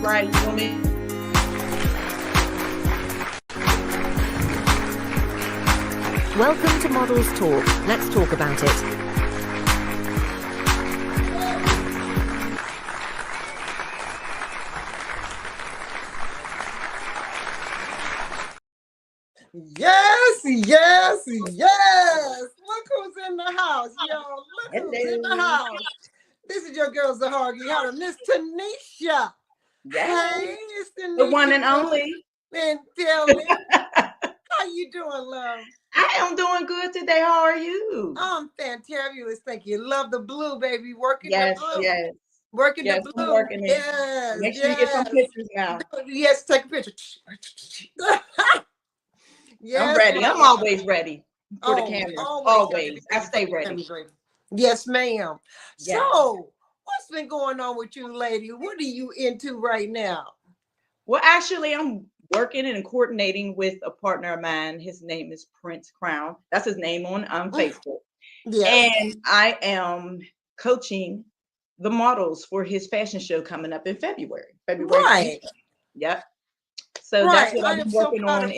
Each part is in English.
right. You want me? Welcome to Models Talk. Let's talk about it. Yes, yes, yes. Look who's in the house, y'all. Look who's in the house. This is your girl Zahargi, how Miss Tanisha. Yes. Hey, it's Tanisha. The one and only. And tell me, how you doing, love? I am doing good today. How are you? I'm fantabulous. Thank you. Love the blue, baby. Working Yes, the blue. yes. Working Yes, the I'm blue. working it. Yes. Make sure you get some pictures now. Yes, take a picture. Yes, I'm ready. I'm always ready for the camera. Always. I stay ready. Yes, ma'am. Yes. So, what's been going on with you, lady? What are you into right now? Well, actually, I'm working and coordinating with a partner of mine. His name is Prince Crown. That's his name on Facebook. Yes. And I am coaching the models for his fashion show coming up in February. Right. 20th. Yep. So that's what I'm working on.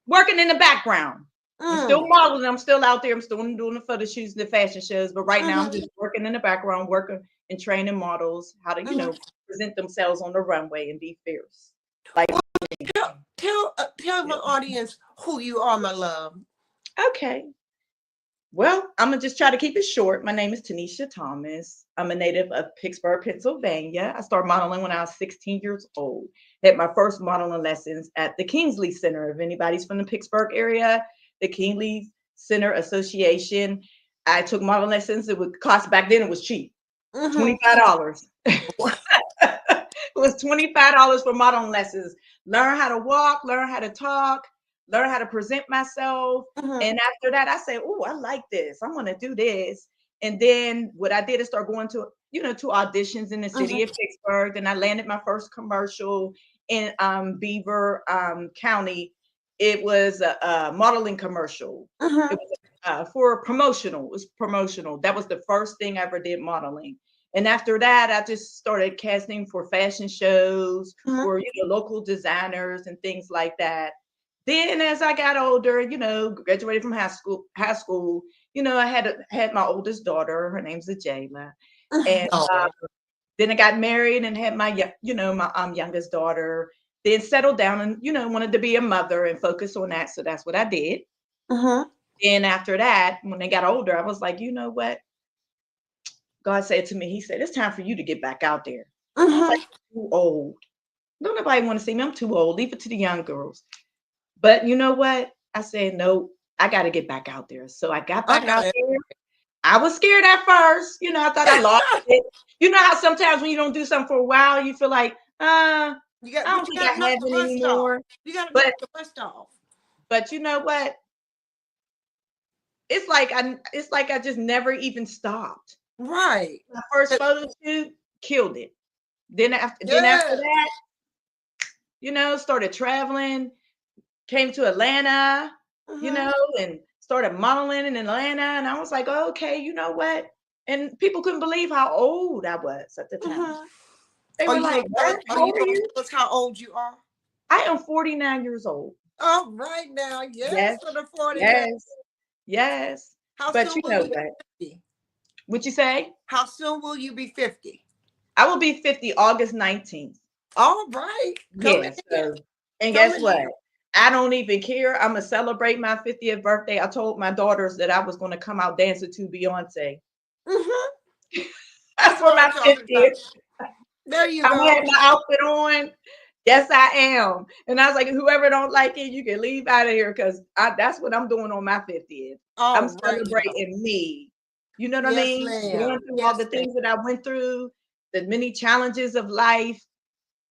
Working in the background. I'm still modeling. I'm still out there. I'm still doing the photo shoots and the fashion shows. But right now I'm just working in the background, working and training models how to, present themselves on the runway and be fierce. Like tell my audience who you are, my love. Okay. Well, I'm gonna just try to keep it short. My name is Tanisha Thomas. I'm a native of Pittsburgh, Pennsylvania. I started modeling when I was 16 years old. Had my first modeling lessons at the Kingsley Center. If anybody's from the Pittsburgh area, the Kingsley Center Association. I took modeling lessons. It would cost back then. It was cheap, $25. It was $25 for modeling lessons. Learn how to walk, learn how to talk, learn how to present myself. And after that, I said, oh, I like this. I'm going to do this. And then what I did is start going to, to auditions in the city of Pittsburgh. Then I landed my first commercial in Beaver County. It was a modeling commercial. It was for promotional. It was promotional. That was the first thing I ever did modeling. And after that, I just started casting for fashion shows for local designers and things like that. Then as I got older, graduated from high school, I had my oldest daughter. Her name's Ajayla. And then I got married and had my youngest daughter. Then settled down and, wanted to be a mother and focus on that. So that's what I did. Then after that, when they got older, I was like, you know what? God said to me, he said, it's time for you to get back out there. I was like, I'm too old. Don't nobody want to see me. I'm too old. Leave it to the young girls. But you know what? I said, no, I got to get back out there. So I got back out there. I was scared at first. I thought I lost it. You know how sometimes when you don't do something for a while, you feel like, I don't think I have it anymore. You got to knock the rust off. But you know what? It's like I just never even stopped. Right. My first photo shoot killed it. Then after that, started traveling, came to Atlanta, and started modeling in Atlanta. And I was like, okay, you know what? And people couldn't believe how old I was at the time. They were like, what? How old are you? That's how old you are. I am 49 years old. Oh, right now. Yes. For the 40. Yes. How but soon you know that. What'd you say? How soon will you be 50? I will be 50 August 19th. All right. Yes. And guess what? I don't even care. I'm going to celebrate my 50th birthday. I told my daughters that I was going to come out dancing to Beyonce. That's for my 50th. There you go. I'm going to have my outfit on. Yes, I am. And I was like, whoever don't like it, you can leave out of here because that's what I'm doing on my 50th. I'm celebrating me. You know what I mean? Going through all the things that I went through, the many challenges of life.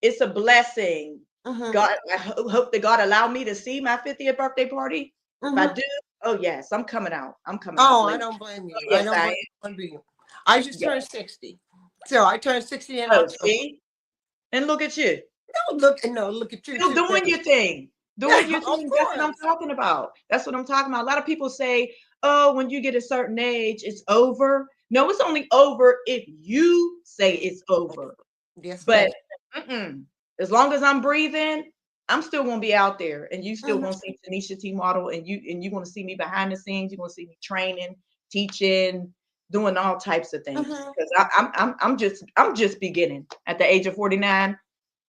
It's a blessing. God, I hope that God allowed me to see my 50th birthday party. If I do, oh yes, I'm coming out. I'm coming out. Oh, I don't blame you. Yes, I don't blame you. I just turned 60. So I turned 60 in October. See? And look at you. Look at you. Still doing your thing. Doing your thing. That's what I'm talking about. That's what I'm talking about. A lot of people say, oh, when you get a certain age, it's over. No, it's only over if you say it's over. Yes, but as long as I'm breathing, I'm still gonna be out there, and you still Mhm. gonna see Tanisha T model, and you gonna see me behind the scenes. You're gonna see me training, teaching, doing all types of things. Mhm. Because I'm just beginning. At the age of 49,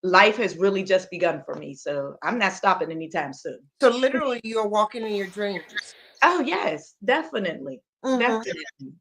life has really just begun for me. So I'm not stopping anytime soon. So literally, you're walking in your dreams. Oh yes, definitely, Mhm. definitely,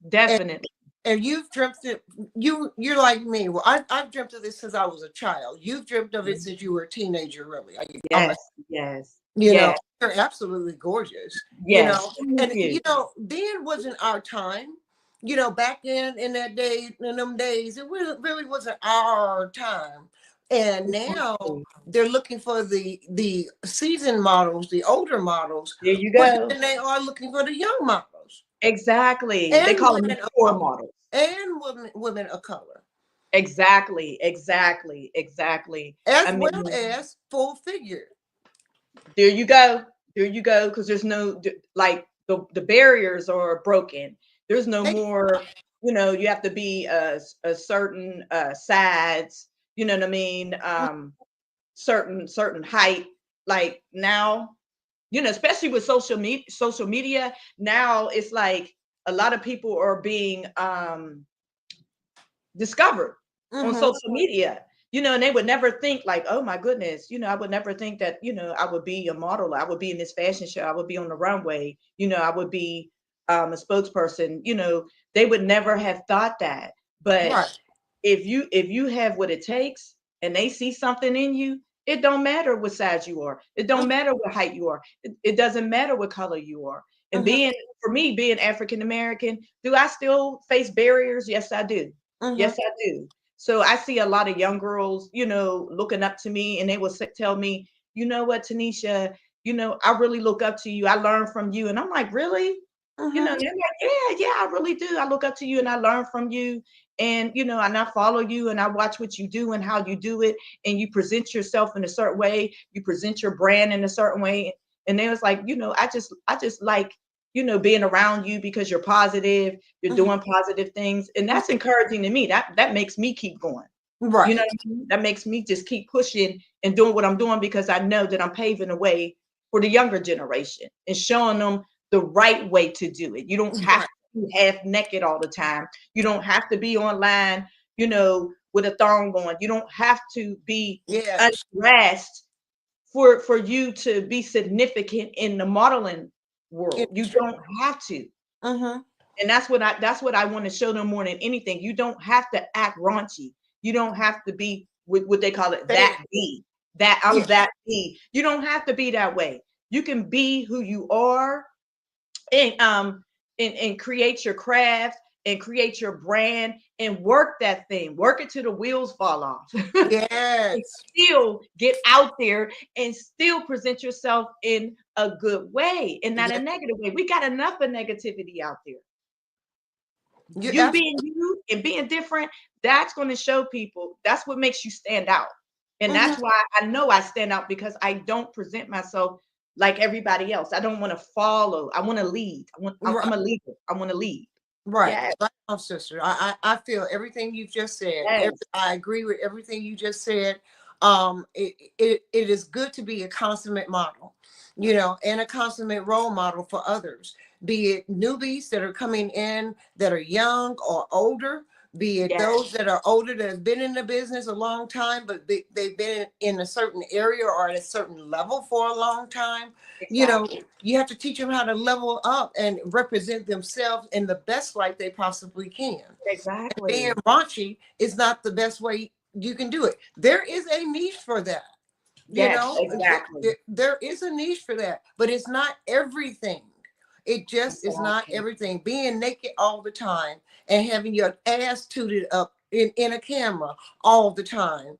definitely. And you've dreamt it. You're like me. Well, I've dreamt of this since I was a child. You've dreamt of it Mhm. since you were a teenager, really. Yes, yes, You know, yes, you're absolutely gorgeous. You yes. know, Thank and you. then wasn't our time. You know, back in that day, in them days, it really wasn't our time. And now Exactly. they're looking for the seasoned models, the older models, There you quicker go. than they are looking for the young models Exactly. They and call them women of core color models. and women of color, Exactly, exactly, exactly. I as well mean, as full figure. there you go. There you go. Because there's no like the barriers are broken. There's no They, more. You have to be a certain size. You know what I mean? Certain height. Like now, especially with social media, now it's like a lot of people are being discovered on mhm, social media. And they would never think like, oh my goodness, I would never think that, I would be a model, I would be in this fashion show, I would be on the runway, I would be a spokesperson. They would never have thought that. But right. if you have what it takes and they see something in you, it don't matter what size you are, it don't matter what height you are, it doesn't matter what color you are. And Mhm, for me, being African American, do I still face barriers? Yes, I do. mhm, Yes, I do. So I see a lot of young girls, looking up to me, and they will tell me, you know what, Tanisha, I really look up to you. I learn from you. And I'm like, really? mhm. They're like, yeah, I really do. I look up to you and I learn from you. And, and I follow you and I watch what you do and how you do it. And you present yourself in a certain way. You present your brand in a certain way. And they was like, I just like, being around you because you're positive, you're Mhm. doing positive things. And that's encouraging to me. That makes me keep going. You know Right. what I mean? That makes me just keep pushing and doing what I'm doing because I know that I'm paving the way for the younger generation and showing them the right way to do it. You don't have Right. to be half naked all the time. You don't have to be online, with a thong on. You don't have to be Yes. undressed for you to be significant in the modeling world. You Industry. don't have to. Mhm. And that's what I want to show them more than anything. You don't have to act raunchy. You don't have to be with what they call it, that Fake. be. That I'm Yeah. that be. You don't have to be that way. You can be who you are, and create your craft and create your brand and work that thing. Work it till the wheels fall off. And Yes. still get out there and still present yourself in a good way and not a Yeah. negative way. We got enough of negativity out there. You You absolutely. being you and being different, that's going to show people. That's what makes you stand out. And Mhm. that's why I know I stand out because I don't present myself like everybody else. I don't want to follow. I want to lead. I'm Right. a leader. I want to lead. Right. Yes, Right on, sister. I feel everything you've just said. yes, I agree with everything you just said. It is good to be a consummate model, and a consummate role model for others, be it newbies that are coming in that are young or older, be it yes, those that are older that have been in the business a long time, but they've been in a certain area or at a certain level for a long time. You know, exactly, you have to teach them how to level up and represent themselves in the best light they possibly can. And being exactly. raunchy is not the best way you can do it. There is a niche for that. You Yes, know, exactly, there is a niche for that, but it's not everything. It just is not exactly, everything. Being naked all the time and having your ass tooted up in a camera all the time,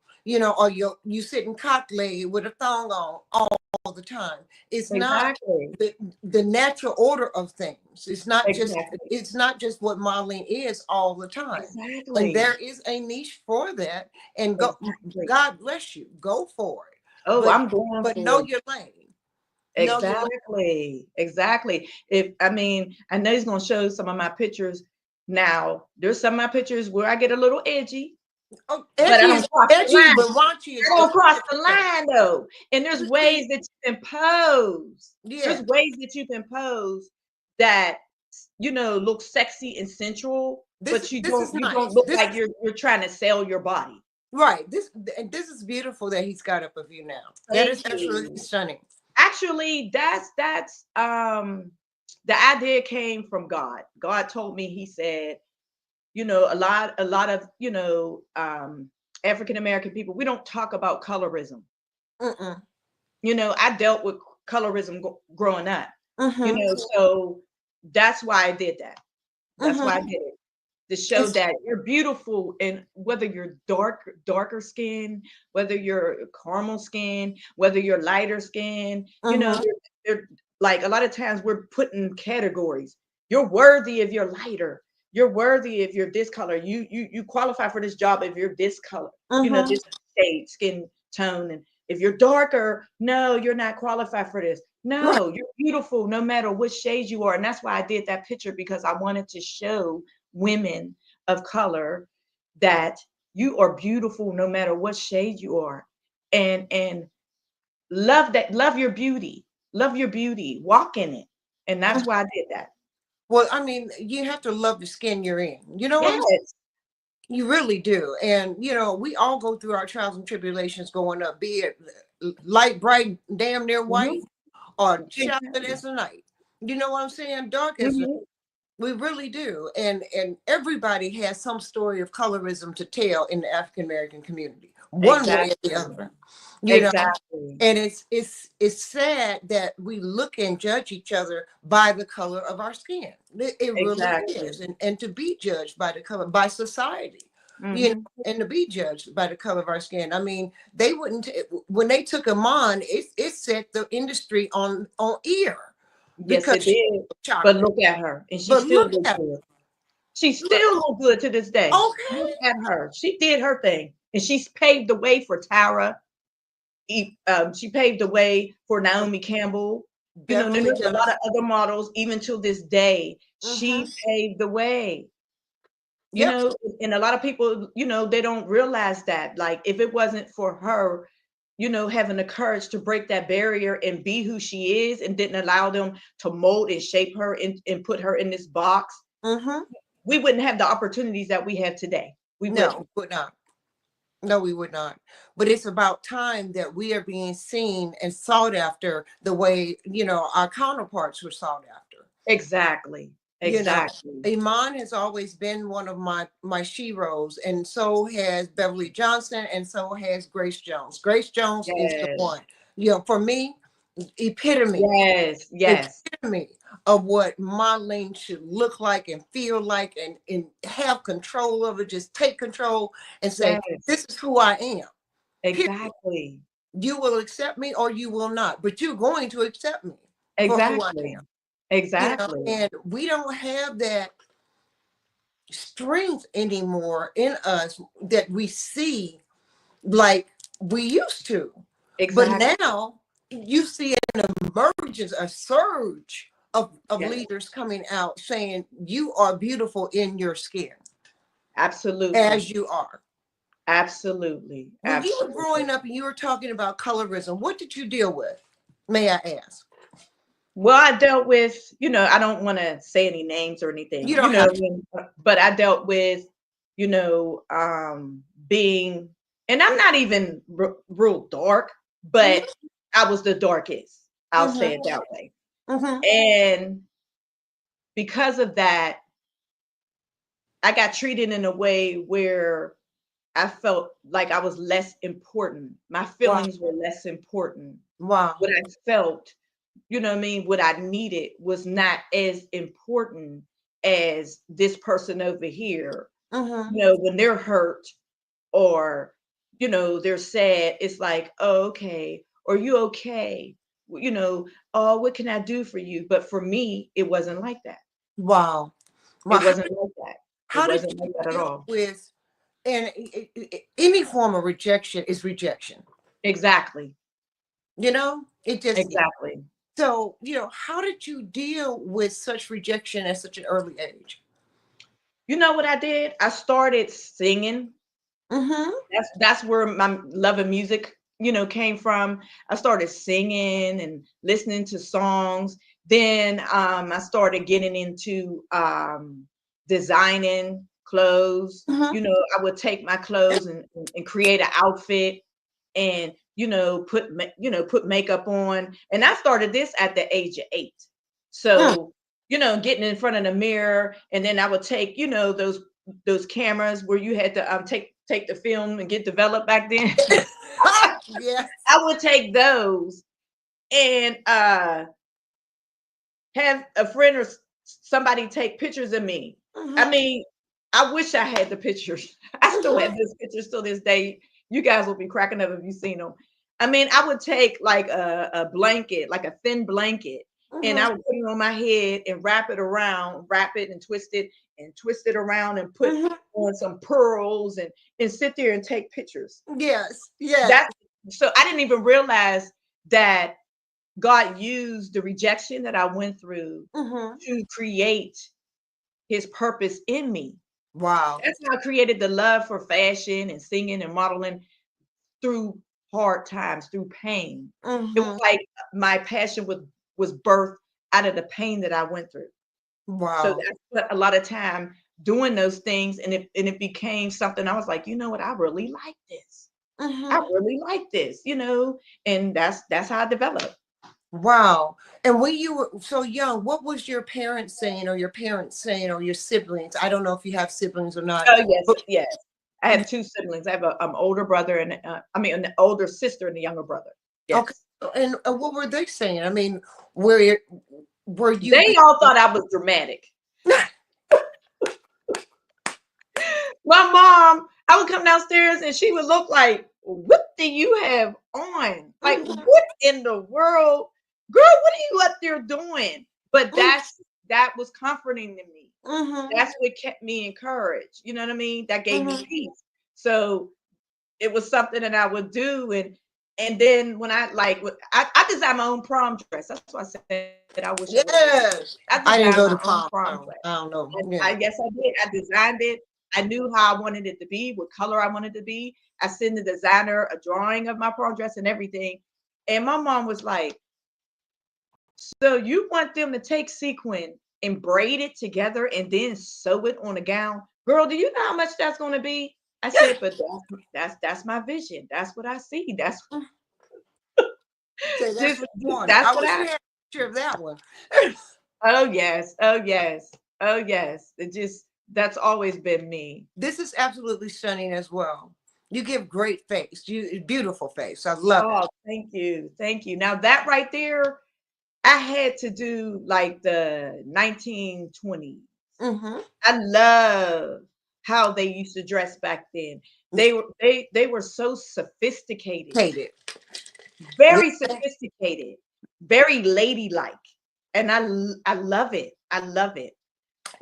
or you sitting cock-legged with a thong on all the time. It's not exactly, the natural order of things. exactly, It's not just what modeling is all the time. And exactly, there is a niche for that. And exactly. God bless you. Go for it. Oh, But I'm going know for it. your lane. Know your lane. Exactly. Exactly. I know he's gonna show some of my pictures now. There's some of my pictures where I get a little edgy, Oh, but I don't cross the edgy, line. but raunchy is I don't cross the different. line though. And there's ways that you can pose. Yeah. There's ways that you can pose that look sexy and sensual, but you This is don't nice. look This like is you're trying to sell your body. right. This is beautiful that he's got up of you now. That is Thank absolutely you. stunning. Actually, that's the idea came from God. God told me, he said, a lot of African American people, we don't talk about colorism. Mm-mm. I dealt with colorism growing up, Mm-hmm. so that's why I did that. That's why I Mm-hmm. did it. To show It's that you're beautiful, and whether you're darker skin, whether you're caramel skin, whether you're lighter skin, mm-hmm. they're like, a lot of times we're put in categories. You're worthy if you're lighter. You're worthy if you're this color. You qualify for this job if you're this color, Mm-hmm. this shade, skin tone. And if you're darker, no, you're not qualified for this. Right. No, you're beautiful no matter what shade you are. And that's why I did that picture, because I wanted to show women of color that you are beautiful no matter what shade you are. And love your beauty. Love your beauty. Walk in it. And that's why I did that. Well, I mean, you have to love the skin you're in. You know what I'm saying? Yes. You really do. And, we all go through our trials and tribulations going up, be it light, bright, damn near white, Mhm. or chocolate Exactly. as the night. You know what I'm saying? Dark as the Mhm. we really do. And everybody has some story of colorism to tell in the African American community, one way or the Exactly. other. You know, Exactly. and it's sad that we look and judge each other by the color of our skin. It really Exactly. is. And to be judged by the color, by society, Mhm. and to be judged by the color of our skin. I mean, they wouldn't when they took him on, it set the industry on ear Yes, because it she did. was But chocolate. look at her. And she But still look looks at good. She look, still look good to this day. okay. Look at her. She did her thing. And she's paved the way for Tara. She paved the way for Naomi Campbell. And Beverly there's a lot of Johnson. other models, even to this day. Mm-hmm. She paved the way. you Yep. know and a lot of people, they don't realize that, like, if it wasn't for her, having the courage to break that barrier and be who she is, and didn't allow them to mold and shape her and put her in this box, Mm-hmm. we wouldn't have the opportunities that we have today. We No, wouldn't. would not. No, we would not. But it's about time that we are being seen and sought after the way, our counterparts were sought after. Exactly. You know, Exactly. Iman has always been one of my sheroes, and so has Beverly Johnson, and so has Grace Jones. Grace Jones is the Yes. one. For me, epitome Yes. Yes. epitome of what modeling should look like and feel like, and have control of it. Just take control and say, Yes. this is who I am. Period. Exactly. You will accept me or you will not, but you're going to accept me for who I Exactly. am. Exactly. And we don't have that strength anymore in us that we see like we used to. But Exactly. now you see an emergence, a surge of Yes. leaders coming out saying you are beautiful in your skin Absolutely. as you are. Absolutely. When you were Absolutely. growing up and you were talking about colorism, what did you deal with? May I ask? Well, I dealt with, I don't want to say any names or You anything, don't have to. but I dealt with, being, and I'm not even real dark, but I was the darkest. I'll say it Mm-hmm. that way. Mm-hmm. And because of that, I got treated in a way where I felt like I was less important. My Wow. feelings were less important. Wow. What I felt, what I mean, what I needed was not as important as this person over here. Mm-hmm. When they're hurt, or, they're sad, it's like, oh, okay, are you okay? Oh, what can I do for you? But for me, it wasn't like that. Wow. It Wow. wasn't like that. It How did wasn't you like that at deal all. with, and any form of rejection is rejection. Exactly. It just is. Exactly. So, how did you deal with such rejection at such an early age? You know what I did? I started singing. Mm-hmm. That's where my love of music, came from. I started singing and listening to songs. Then I started getting into designing clothes. Mm-hmm. I would take my clothes and create an outfit and put makeup on. And I started this at the age of 8. So, getting in front of the mirror, and then I would take, those cameras where you had to take the film and get developed back then. Yes. I would take those and have a friend or somebody take pictures of me. I Mm-hmm. mean, I wish I had the pictures. I still have this pictures till this day. You guys will be cracking up if you've seen them. I mean, I would take like a blanket, like a thin blanket, and Mm-hmm. I would put it on my head and wrap it around, wrap it and twist it around and put Mm-hmm. on some pearls and sit there and take pictures. Yes. Yes. That's so I didn't even realize that God used the rejection that I went through Mm-hmm. to create his purpose in me. Wow. That's how I created the love for fashion and singing and modeling through hard times, through pain. It was Mm-hmm. like my passion was birthed out of the pain that I went through. So Wow. I spent a lot of time doing those things, and it became something I was like, you know what, I really like this. I Mm-hmm. really like this, and that's how I developed. Wow. And when you were so young, what was your parents saying, or your parents saying, or your siblings? I don't know if you have siblings or not. Oh, yes, But yes. I have 2 siblings. I have a older brother and, an older sister and a younger brother. okay. Yes. And what were they saying? I mean, were you They being all thought I was dramatic. My mom, I would come downstairs and she would look like, "What do you have on? Like, Mhm, what in the world? Girl, what are you up there doing?" But that was comforting to me. mhm, That's what kept me encouraged. You know what I mean? That gave me mhm. peace. So it was something that I would do. And then when I designed my own prom dress. That's why I said I wish I would have went to college. Yes. I I didn't designed go my to own prom. prom So dress. I don't know. I Yeah. Yes, I did. I designed it. I knew how I wanted it to be, what color I wanted it to be. I sent the designer a drawing of my prom dress and everything. And my mom was like, "So you want them to take sequin and braid it together and then sew it on a gown? Girl, do you know how much that's going to be?" I said, "But that's my vision. That's what I see. That's Say that's just what you wanted. that's I what wish I." we had a picture of that one. Oh yes, oh yes, oh yes. That's always been me. This is absolutely stunning as well. You give great face. You beautiful face. I love it. Oh, thank you, thank you. Now that right there, I had to do like the 1920s. Mm-hmm. I love how they used to dress back then. They were so sophisticated, Katie. very Yeah. sophisticated, very ladylike, and I love it. I love it.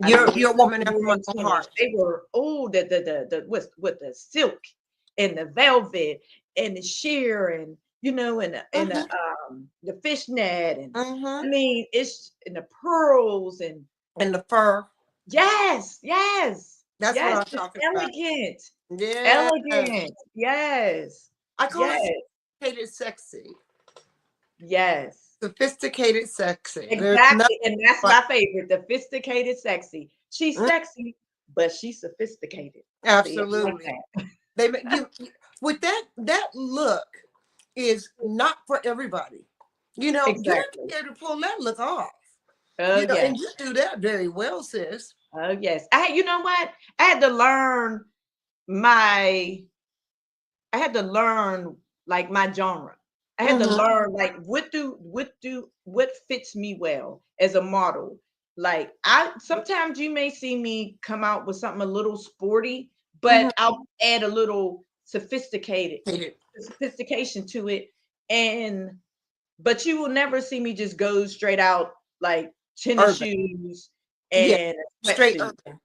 I You're a love woman the after my roaring own 20s. heart. They were the with the silk and the velvet and the sheer and and Mm-hmm. the fishnet and I Mm-hmm. mean it's and the pearls and And the fur. yes, yes, That's what yes, I'm just talking about. elegant, Yeah. elegant. Yes, I call it yes, sophisticated sexy. yes. Sophisticated sexy. There's nothing Exactly. And that's like my favorite, the sophisticated sexy. She's mm, sexy, but she's sophisticated. See, I like absolutely. that. They with that look is not for everybody. You have to Exactly. be able to pull that look off. Oh And yes. you do that very well, sis. Oh yes. You know what? I had to learn my I had to learn like my genre. I had to Mm-hmm. learn like what fits me well as a model. Like I sometimes you may see me come out with something a little sporty, Mm-hmm. but I'll add a little sophistication to it. And but you will never see me just go straight out like tennis Urban. shoes Yeah. and a Straight sweatsuit. urban.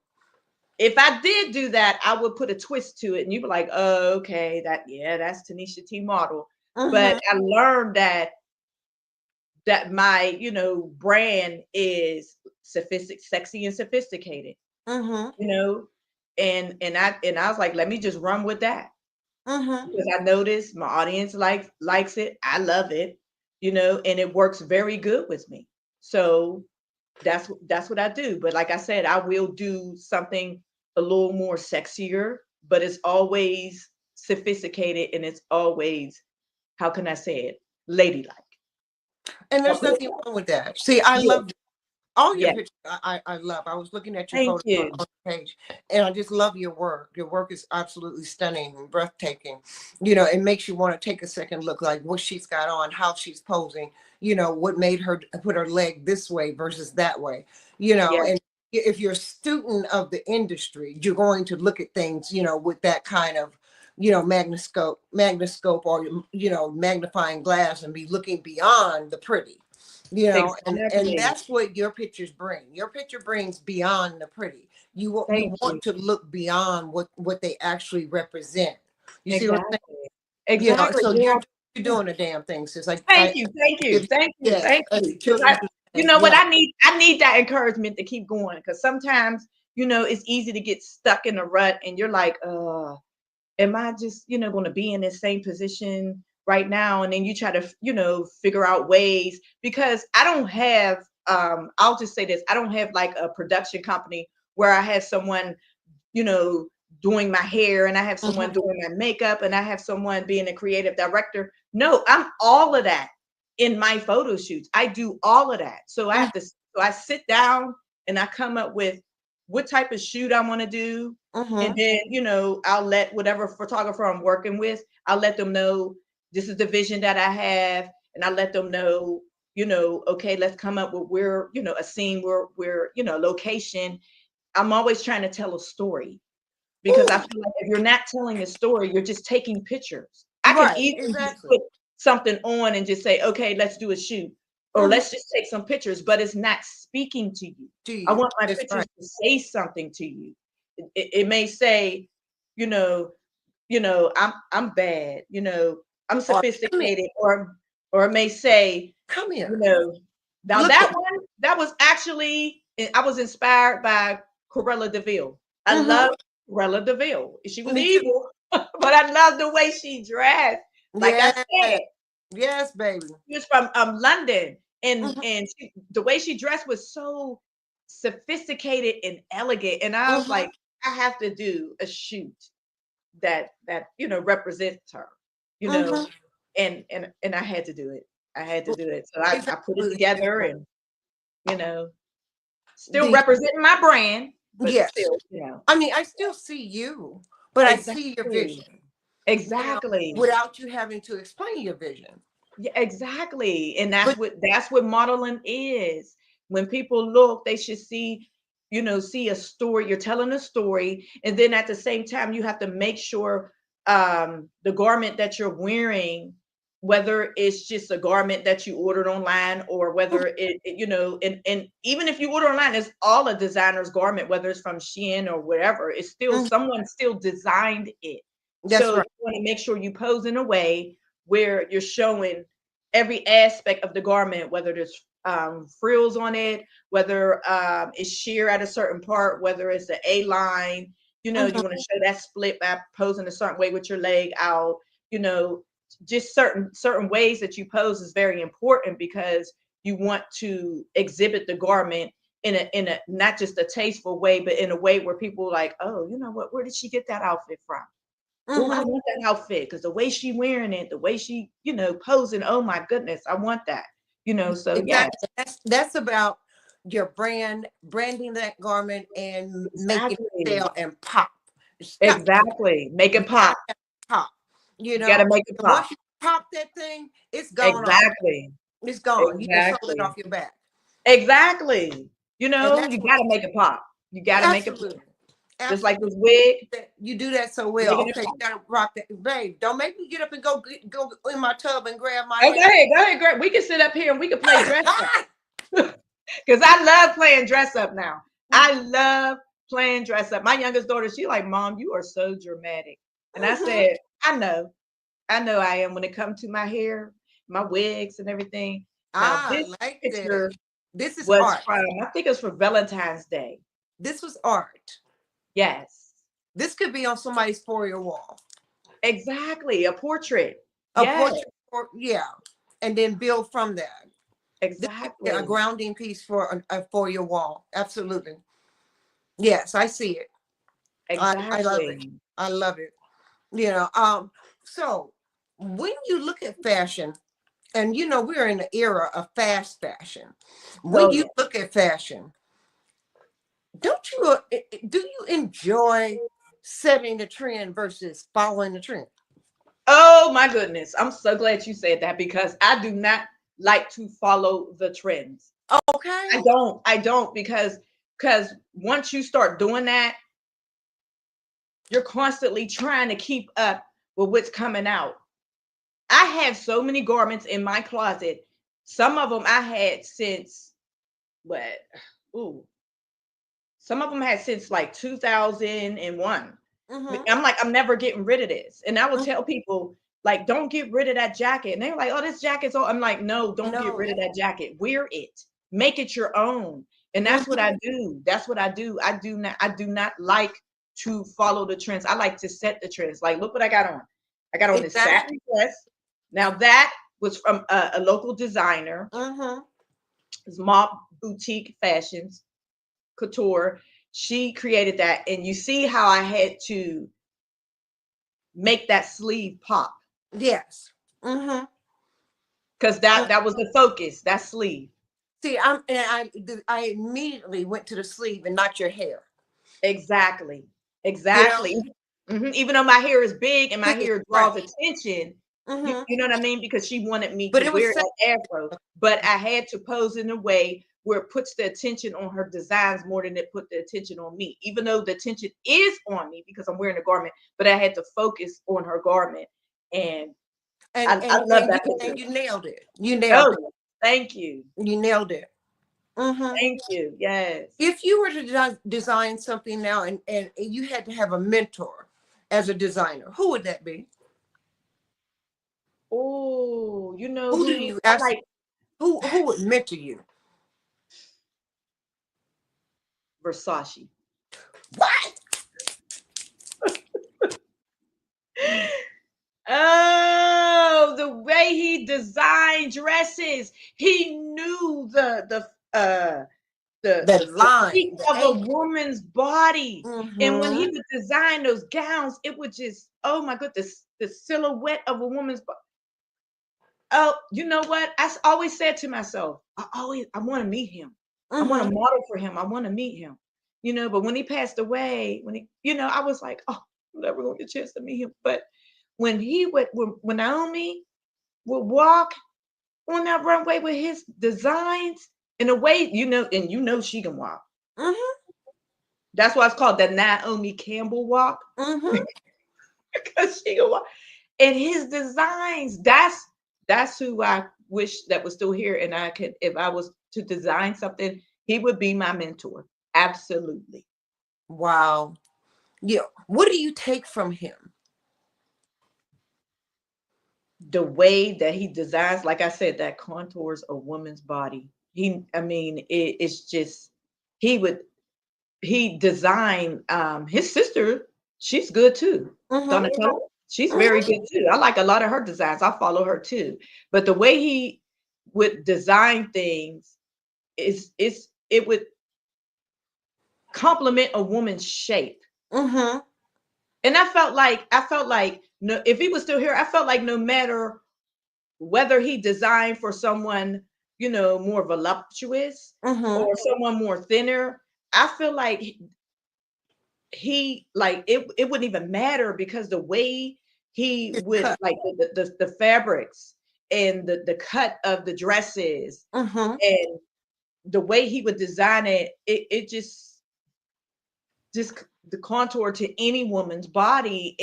If I did do that, I would put a twist to it, and you'd be like, "Oh, okay, that's Tanisha T model." But Mm-hmm. I learned that my brand is sexy and sophisticated. Mm-hmm. You know, and I was like, let me just run with that Mm-hmm. because I noticed my audience likes it. I love it, and it works very good with me. So that's what I do. But like I said, I will do something a little more sexier, but it's always sophisticated and it's always, how can I say it, ladylike. And I'll there's put it nothing that wrong with that. See, I way. love all your Yeah, yeah. pictures. I love. I was looking at your Thank photos you. on the page, and I just love your work. Your work is absolutely stunning and breathtaking. It makes you want to take a second look, like what she's got on, how she's posing. What made her put her leg this way versus that way. Yeah, And if you're a student of the industry, you're going to look at things, with that kind of, magnascope, or magnifying glass, and be looking beyond the pretty. And exactly. that's what your pictures bring. Your picture brings beyond the pretty. You Thank you. want to look beyond what they actually represent. You see what I'm saying? Exactly. Exactly. So Yeah. you're doing a damn thing, sis. I Thank you. Thank if you. Thank you. yes, Thank as you. the Because children you say, know what yes. I need that encouragement to keep going. Because sometimes, it's easy to get stuck in a rut and you're like, am I just, going to be in this same position right now? And then you try to, figure out ways because I don't have, I'll just say this, I don't have like a production company where I have someone, you know, doing my hair and I have someone Mhm. doing my makeup and I have someone being a creative director. No, I'm all of that in my photo shoots. I do all of that. So I sit down and I come up with what type of shoot I want to do. And Mhm. then, I'll let whatever photographer I'm working with, I'll let them know this is the vision that I have. And I let them know, okay, let's come up with where, a scene where, location. I'm always trying to tell a story because I Ooh, feel like if you're not telling a story, you're just taking pictures. I can right, easily just exactly. put something on and just say, okay, let's do a shoot or Mhm. let's just take some pictures, but it's not speaking to you. Do I you? want my That's pictures right. to say something to you. It may say, you know, I'm bad, I'm Or come here, sophisticated, or it may say, come you here. know, now Look that at. one, that was actually, I was inspired by Corella Deville. I Mhm. love Corella Deville. She was Me too. evil, but I love the way she dressed. Like I Yeah. said, Yes, baby. she was from London, and Mhm. the way she dressed was so sophisticated and elegant. And I was Mhm. like, I have to do a shoot that represents her, you know, Mhm. and I had to do it. I had to Well, do it. So it's I put it absolutely together beautiful. and you know, still The representing my brand, but Yes. still, I mean, I still see you, but I see your exactly, vision. exactly. Without you having to explain your vision. Yeah, exactly. And But that's what modeling is. When people look, they should see, see a story. You're telling a story, and then at the same time, you have to make sure the garment that you're wearing, whether it's just a garment that you ordered online or whether and even if you order online, it's all a designer's garment, whether it's from Shein or whatever, it's still Mhm. someone still designed it. That's So you right. want to make sure you pose in a way where you're showing every aspect of the garment, whether there's frills on it, whether it's sheer at a certain part, whether it's the A line, you want Mhm. to show that split by posing a certain way with your leg out, you know, just certain ways that you pose is very important because you want to exhibit the garment in a not just a tasteful way, but in a way where people are like, oh, you know what, where did she get that outfit from? Oh, I Mhm. want that outfit because the way she wearing it, the way she, posing. Oh my goodness, I want that. So yes, Exactly. That's about your branding that garment and making it exactly, sell and pop. It's got to exactly. Make you it pop. gotta have it pop. You got to make it And pop. once you pop that thing, it's gone off. Exactly, It's gone. You just sold it exactly, off your back. exactly. And that's You what got to make it pop. You got to make it pop. absolutely. Just like Absolutely. this wig, That you do that so well. making it Okay, you pop. gotta rock that, babe. Don't make me get up and go in my tub and grab my Oh, hair. go ahead, girl. We can sit up here and we can play dress up. Because I love playing dress up now. I love playing dress up. My youngest daughter, she like, Mom, you are so dramatic. And I Mhm. said, I know I am when it comes to my hair, my wigs and everything. Now, I this like that. picture This is was art. from, I think it was for Valentine's Day. This was art. Yes. This could be on somebody's foyer wall. Exactly. A portrait. A Yes, portrait, yeah, and then build from that. This could be a exactly. grounding piece for a foyer wall. Absolutely. Yes, I see it. I love it. Exactly. I love it. You know, so when you look at fashion, and we're in the era of fast fashion. When Oh, you yeah. look at fashion, don't you do you enjoy setting the trend versus following the trend? Oh my goodness. I'm so glad you said that because I do not like to follow the trends. Okay. I don't because once you start doing that, you're constantly trying to keep up with what's coming out. I have so many garments in my closet. Some of them I had since what? Ooh, some of them had since like 2001. Mm-hmm. I'm like, I'm never getting rid of this. And I will tell people, like, don't get rid of that jacket. And they're like, oh, this jacket's all. I'm like, no, don't get No. rid of that jacket. Wear it. Make it your own. And that's what Mhm. I do. That's what I do. I do not like to follow the trends. I like to set the trends. Like, look what I got on. I got on this Exactly. satin dress. Now that was from a local designer, Mm-hmm. it's Mob Boutique Fashions Couture. She created that. And you see how I had to make that sleeve pop Yes. Mm-hmm. because that was the focus, that sleeve. See, I immediately went to the sleeve and not your hair. Exactly. You know, Exactly. Even though my hair is big and my big, hair right. draws attention, Mm-hmm. you know what I mean? Because she wanted me But to it was wear that afro, but I had to pose in a way where it puts the attention on her designs more than it put the attention on me. Even though the attention is on me because I'm wearing a garment, but I had to focus on her garment. And and I and love and you that picture. and you nailed it. You nailed it. Oh, thank you. You nailed it. Mm-hmm. Thank you. Yes. If you were to design something now, and you had to have a mentor as a designer, who would that be? Oh, you know Who do who you I ask? like? Who would mentor you? Versace. What? Oh, the way he designed dresses. He knew The the line, shape the of a angle. woman's body. And when he Mm-hmm. would design those gowns, it would just, oh my goodness, the silhouette of a woman's body. Oh, you know what? Always said to myself, I want to meet him. I want to Mm-hmm. model for him. I want to meet him. But when he passed away, I was like, oh, I'm never going to get a chance to meet him. But when Naomi would walk on that runway with his designs in a way, and she can walk. Mm-hmm. That's why it's called the Naomi Campbell walk Mm-hmm. because she can walk. And his designs, that's who I wish that was still here. And I could, if I was to design something, he would be my mentor. Absolutely. Wow. Yeah. What do you take from him? The way that he designs, like I said, that contours a woman's body. I mean, it's just he would he designed his sister, she's good too. Mm-hmm. Donatella, she's very Mm-hmm. good too. I like a lot of her designs. I follow her too. But the way he would design things it would complement a woman's shape. Mm-hmm. And I felt like no, if he was still here, I felt like no matter whether he designed for someone, more voluptuous Mm-hmm. or someone more thinner, I feel like he like it wouldn't even matter because the way he It's would cut. like the fabrics and the cut of the dresses Mm-hmm. and the way he would design it just the contour to any woman's body.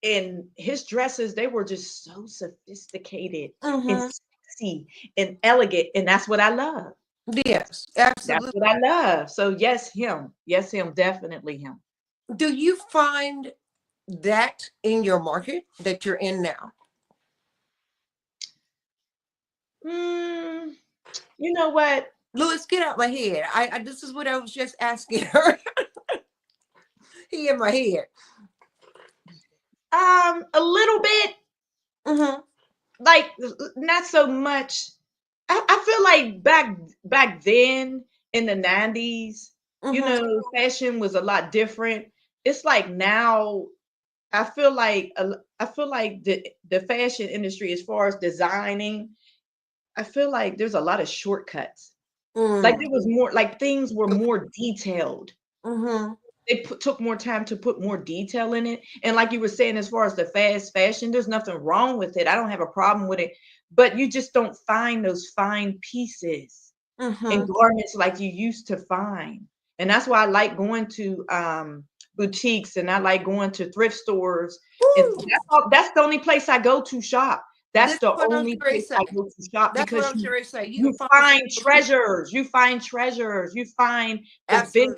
And his dresses, they were just so sophisticated and Mm-hmm. sexy and elegant, and that's what I love. Yes, That's absolutely. what I love. So yes, him, definitely him. Do you find that in your market that you're in now? mm, you know what? Louis, get out my head. I this is what I was just asking her. He in my head. A little bit, Mm-hmm. like not so much. I feel like back then in the 90s, Mm-hmm. fashion was a lot different. It's like now I feel like the fashion industry, as far as designing, I feel like there's a lot of shortcuts. Like there was more, like things were more detailed. Mm-hmm. They took more time to put more detail in it. And like you were saying, as far as the fast fashion, there's nothing wrong with it. I don't have a problem with it, but you just don't find those fine pieces Mm-hmm. and garments like you used to find. And that's why I like going to boutiques, and I like going to thrift stores. And Woo! that's the only place I go to shop. This That's is the what I'm only trying to place say. I go to shop, That's what because I'm trying to say. You you can find find some treasures, you find the absolutely.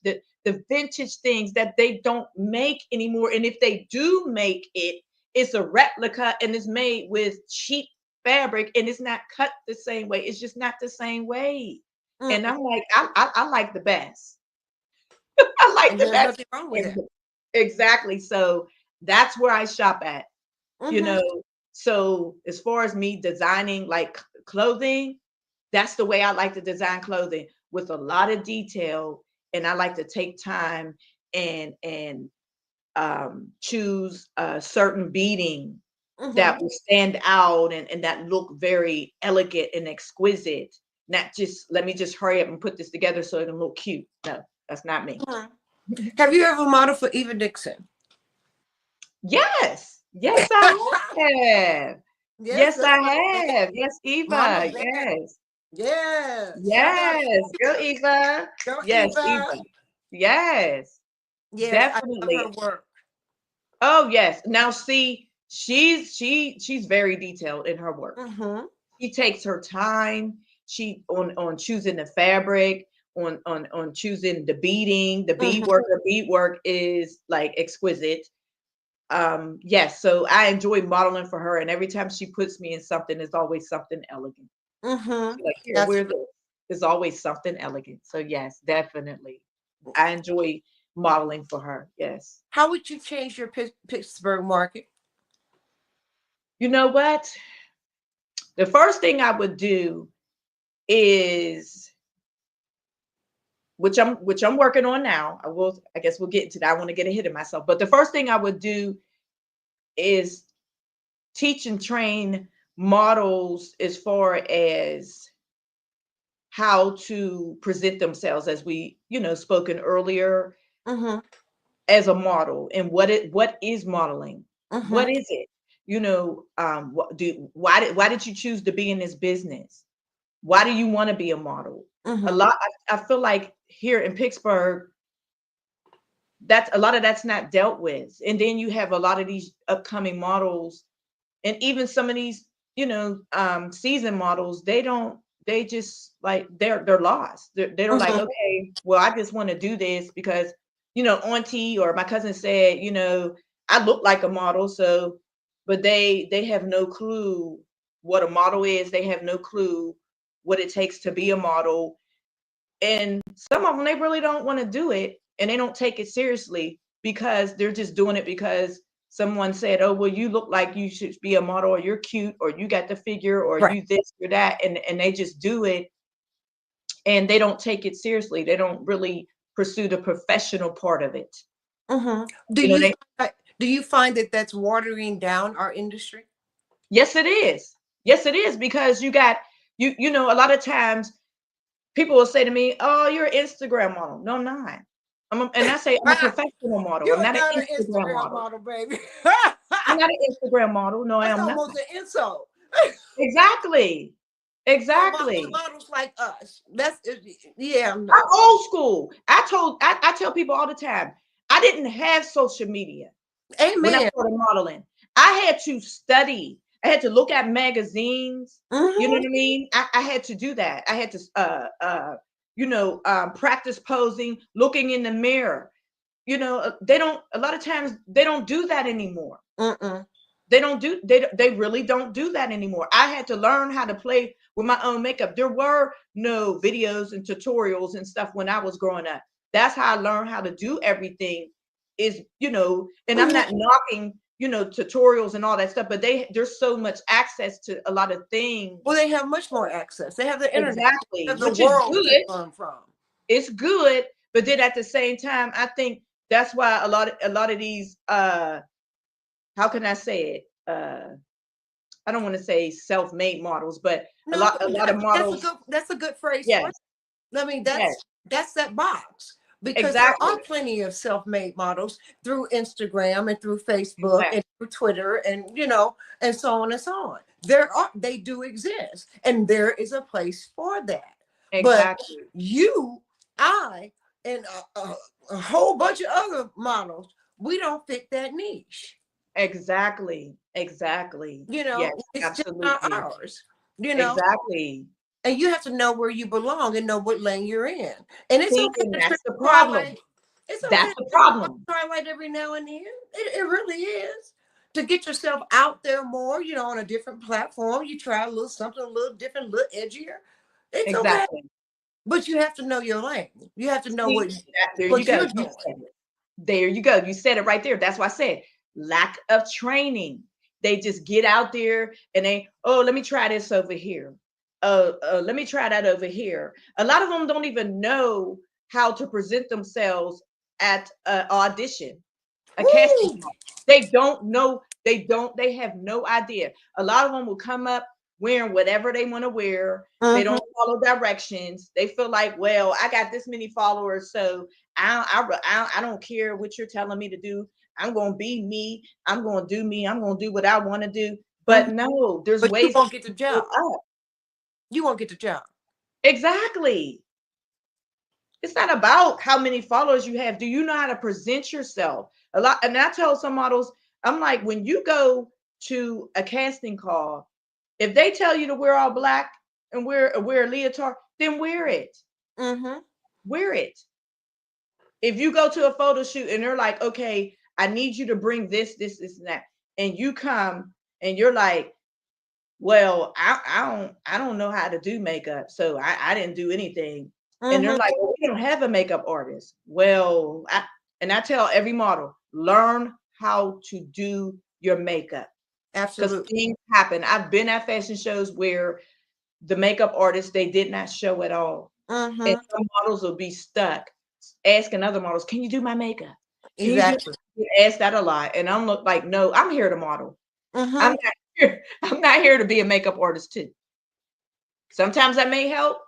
vintage, the vintage things that they don't make anymore. And if they do make it, it's a replica and it's made with cheap fabric and it's not cut the same way. It's just not the same way. And Mm-mm. I'm like, I like the best. I like And the there's best. nothing wrong with And that. exactly. So that's where I shop at, you Mm-hmm. know. So as far as me designing like clothing, that's the way I like to design clothing, with a lot of detail. And I like to take time and choose a certain beading Mm-hmm. that will stand out, and that look very elegant and exquisite. Not just let me just hurry up and put this together so it can look cute. No, that's not me. Mm-hmm. Have you ever modeled for Eva Dixon? Yes, yes, I have. Yes, Yes, that's I my bad. have. Yes, Mama Eva. bad. Yes, Yeah. Shout out to yes. Go, Eva. go Yes, Eva. Eva. Yes, Yes, I love her definitely. work. Oh, yes. Now, see, she's very detailed in her work. Mm-hmm. She takes her time. She on choosing the fabric, on choosing the beading, the Mm-hmm. beadwork. Her beadwork is like exquisite. Yes, so I enjoy modeling for her, and every time she puts me in something, it's always something elegant. Mm-hmm. She's like, here, That's wear this. It's always something elegant. So yes, definitely. I enjoy modeling for her. Yes. how would you change your Pittsburgh market? You know what? The first thing I would do is, which I'm working on now. I guess we'll get into that. I want to get ahead of myself. But the first thing I would do is teach and train models as far as how to present themselves, as we, spoken earlier, Mm-hmm. as a model, and what is modeling? Mm-hmm. What is it? Why did you choose to be in this business? Why do you want to be a model? A Mm-hmm. lot I feel like here in Pittsburgh, that's a lot of that's not dealt with. And then you have a lot of these upcoming models, and even some of these, season models, they just like they're lost. They're like, Mm-hmm. okay, well, I just want to do this because, auntie or my cousin said, I look like a model. So, but they have no clue what a model is. They have no clue what it takes to be a model. And some of them, they really don't want to do it, and they don't take it seriously because they're just doing it because someone said, oh, well, you look like you should be a model, or you're cute, or you got the figure, or Right. you this or that, and they just do it, and they don't take it seriously. They don't really pursue the professional part of it. Mm-hmm. You know, they Do you find that that's watering down our industry? Yes, it is. Yes, it is, because a lot of times people will say to me, "Oh, you're an Instagram model." No, I'm not. And I say I'm a professional model. You I'm are not an not an Instagram Instagram model. model, baby. I'm not an Instagram model. No, I That's am not. almost an insult. Exactly. For Exactly. models like us. Yeah, I'm no. old school. I tell people all the time, I didn't have social media when I Amen. started modeling. I had to study. I had to look at magazines. You know Mm-hmm. what I mean? I had to do that. I had to practice posing, looking in the mirror. They don't, a lot of times they don't do that anymore. Mm-mm. They really don't do that anymore. I had to learn how to play with my own makeup. There were no videos and tutorials and stuff when I was growing up. That's how I learned how to do everything. is, and I'm not knocking, tutorials and all that stuff, but there's so much access to a lot of things. Well, they have much more access. They have the internet. Exactly, They have the which is world to good. learn from. It's good, but then at the same time, I think that's why a lot of these how can I say it? I don't want to say self-made models, but a lot of models. That's a good phrase. Yes. I mean, Yes. that's that box, because Exactly. there are plenty of self-made models through Instagram and through Facebook and through Twitter and and so on and so on. They do exist, and there is a place for that. Exactly. But you, I, and a whole bunch of other models, we don't fit that niche. Exactly. Yes, it's Absolutely. just not ours. Exactly. And you have to know where you belong and know what lane you're in. And it's okay to that's the problem. It's okay That's the problem. Twilight every now and then. It really is. To get yourself out there more, on a different platform. You try a little something a little different, a little edgier. It's okay. But you have to know your lane. You have to know what you're doing. There you go. You said it right there. That's why I said lack of training. They just get out there and let me try this over here. Let me try that over here. A lot of them don't even know how to present themselves at an audition, a casting. They don't know. They have no idea. A lot of them will come up wearing whatever they want to wear. They don't follow directions. They feel like, well, I got this many followers, so I don't care what you're telling me to do. I'm going to be me. I'm going to do me. I'm going to do what I want to do. But no, there's ways. You won't get the job. You won't get the job. Exactly. It's not about how many followers you have. Do you know how to present yourself? A lot. And I tell some models, I'm like, when you go to a casting call, if they tell you to wear all black and wear a leotard, then wear it. Wear it. If you go to a photo shoot and they're like, okay, I need you to bring this, and that, and you come and you're like, well, I don't know how to do makeup, so I didn't do anything. And they're like, well, we don't have a makeup artist. Well, I tell every model, learn how to do your makeup. Absolutely. Because things happen. I've been at fashion shows where the makeup artists, they did not show at all. And some models will be stuck asking other models, can you do my makeup? Exactly. You ask that a lot. And I'm like, no, I'm here to model. I'm not here to be a makeup artist too. Sometimes I may help,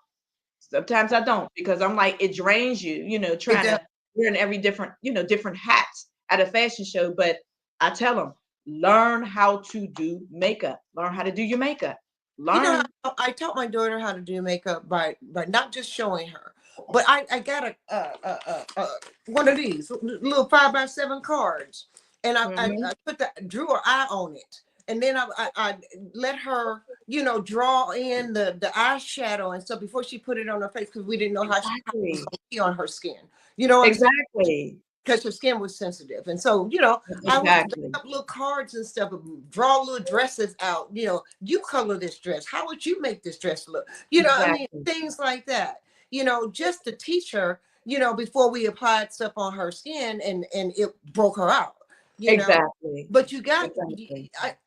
sometimes I don't, because I'm like, it drains you, trying to wear every different, different hats at a fashion show. But I tell them, learn how to do makeup, learn how to do your makeup. Learn. I taught my daughter how to do makeup by not just showing her, but I got a one of these little 5x7 cards, and I drew her eye on it, and then I let her draw in the eyeshadow and stuff before she put it on her face, because we didn't know how she was going to be on her skin. Exactly. Because her skin was sensitive. And so, I would make up little cards and stuff, draw little dresses out, you color this dress. How would you make this dress look? I mean, things like that, just to teach her, before we applied stuff on her skin and it broke her out. Exactly. But you got,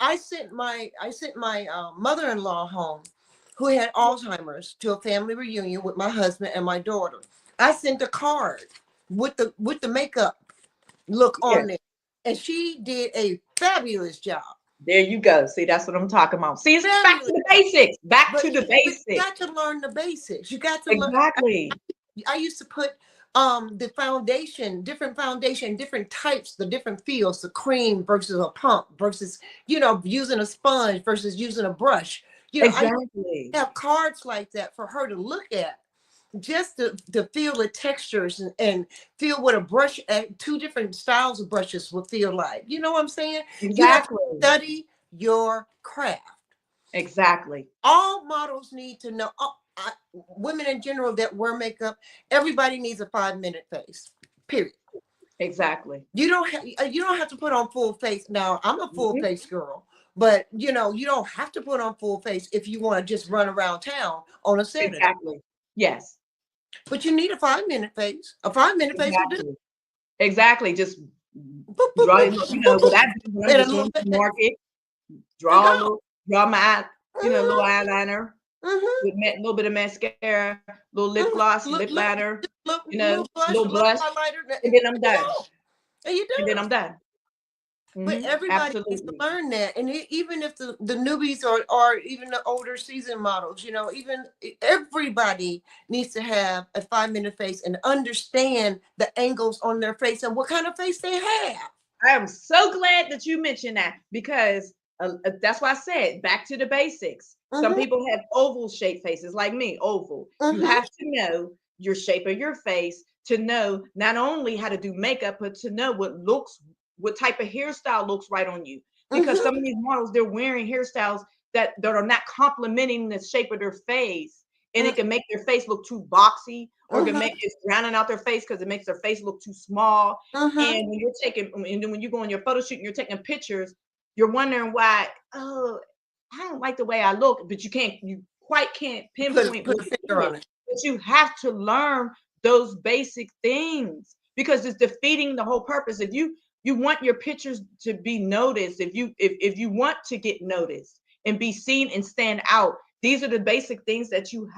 I sent my mother-in-law home who had Alzheimer's to a family reunion with my husband and my daughter. I sent a card with the makeup look on it, and she did a fabulous job. There you go. See, that's what I'm talking about. See, it's back to the basics. You got to learn the basics. You got to learn. I used to put the foundation, different types, the different feels, the cream versus a pump versus using a sponge versus using a brush. I have cards like that for her to look at, just to feel the textures and feel what a brush, two different styles of brushes will feel like. You know what I'm saying? You have to study your craft. Exactly. All models need to know. Women in general that wear makeup, everybody needs a 5-minute face. Period. Exactly. You don't have to put on full face. Now, I'm a full face girl, but you don't have to put on full face if you want to just run around town on a Saturday. Exactly. Yes. But you need a 5-minute face. A 5-minute face will do. Exactly. Just Boop, boop, Draw, boop, what I boop, do when I'm and a just little going to bit, the market, and draw a go. little, draw my eye, little Mhm, eyeliner mhm, with a little bit of mascara, little lip mhm. gloss, Look, lip look, liner, little blush, little little blush, highlighter, and then I'm you done. go, and you And then do. I'm done. But everybody needs to Absolutely. learn that, and even if the newbies or even the older seasoned models, even everybody needs to have a 5 minute face and understand the angles on their face and what kind of face they have. I am so glad that you mentioned that because that's why I said back to the basics. Some Mm-hmm, people have oval shaped faces like me, oval. You mm-hmm, have to know your shape of your face to know not only how to do makeup, but to know what type of hairstyle looks right on you. Because mm-hmm, some of these models, they're wearing hairstyles that are not complementing the shape of their face. And it can make their face look too boxy, or it can mm-hmm, make it rounding out their face because it makes their face look too small. mm-hmm. And and then when you go on your photo shoot and you're taking pictures, you're wondering why, oh, I don't like the way I look, but you quite can't pinpoint Put what a it finger on is. it. But you have to learn those basic things because it's defeating the whole purpose. If you want your pictures to be noticed, if you want to get noticed and be seen and stand out, these are the basic things that you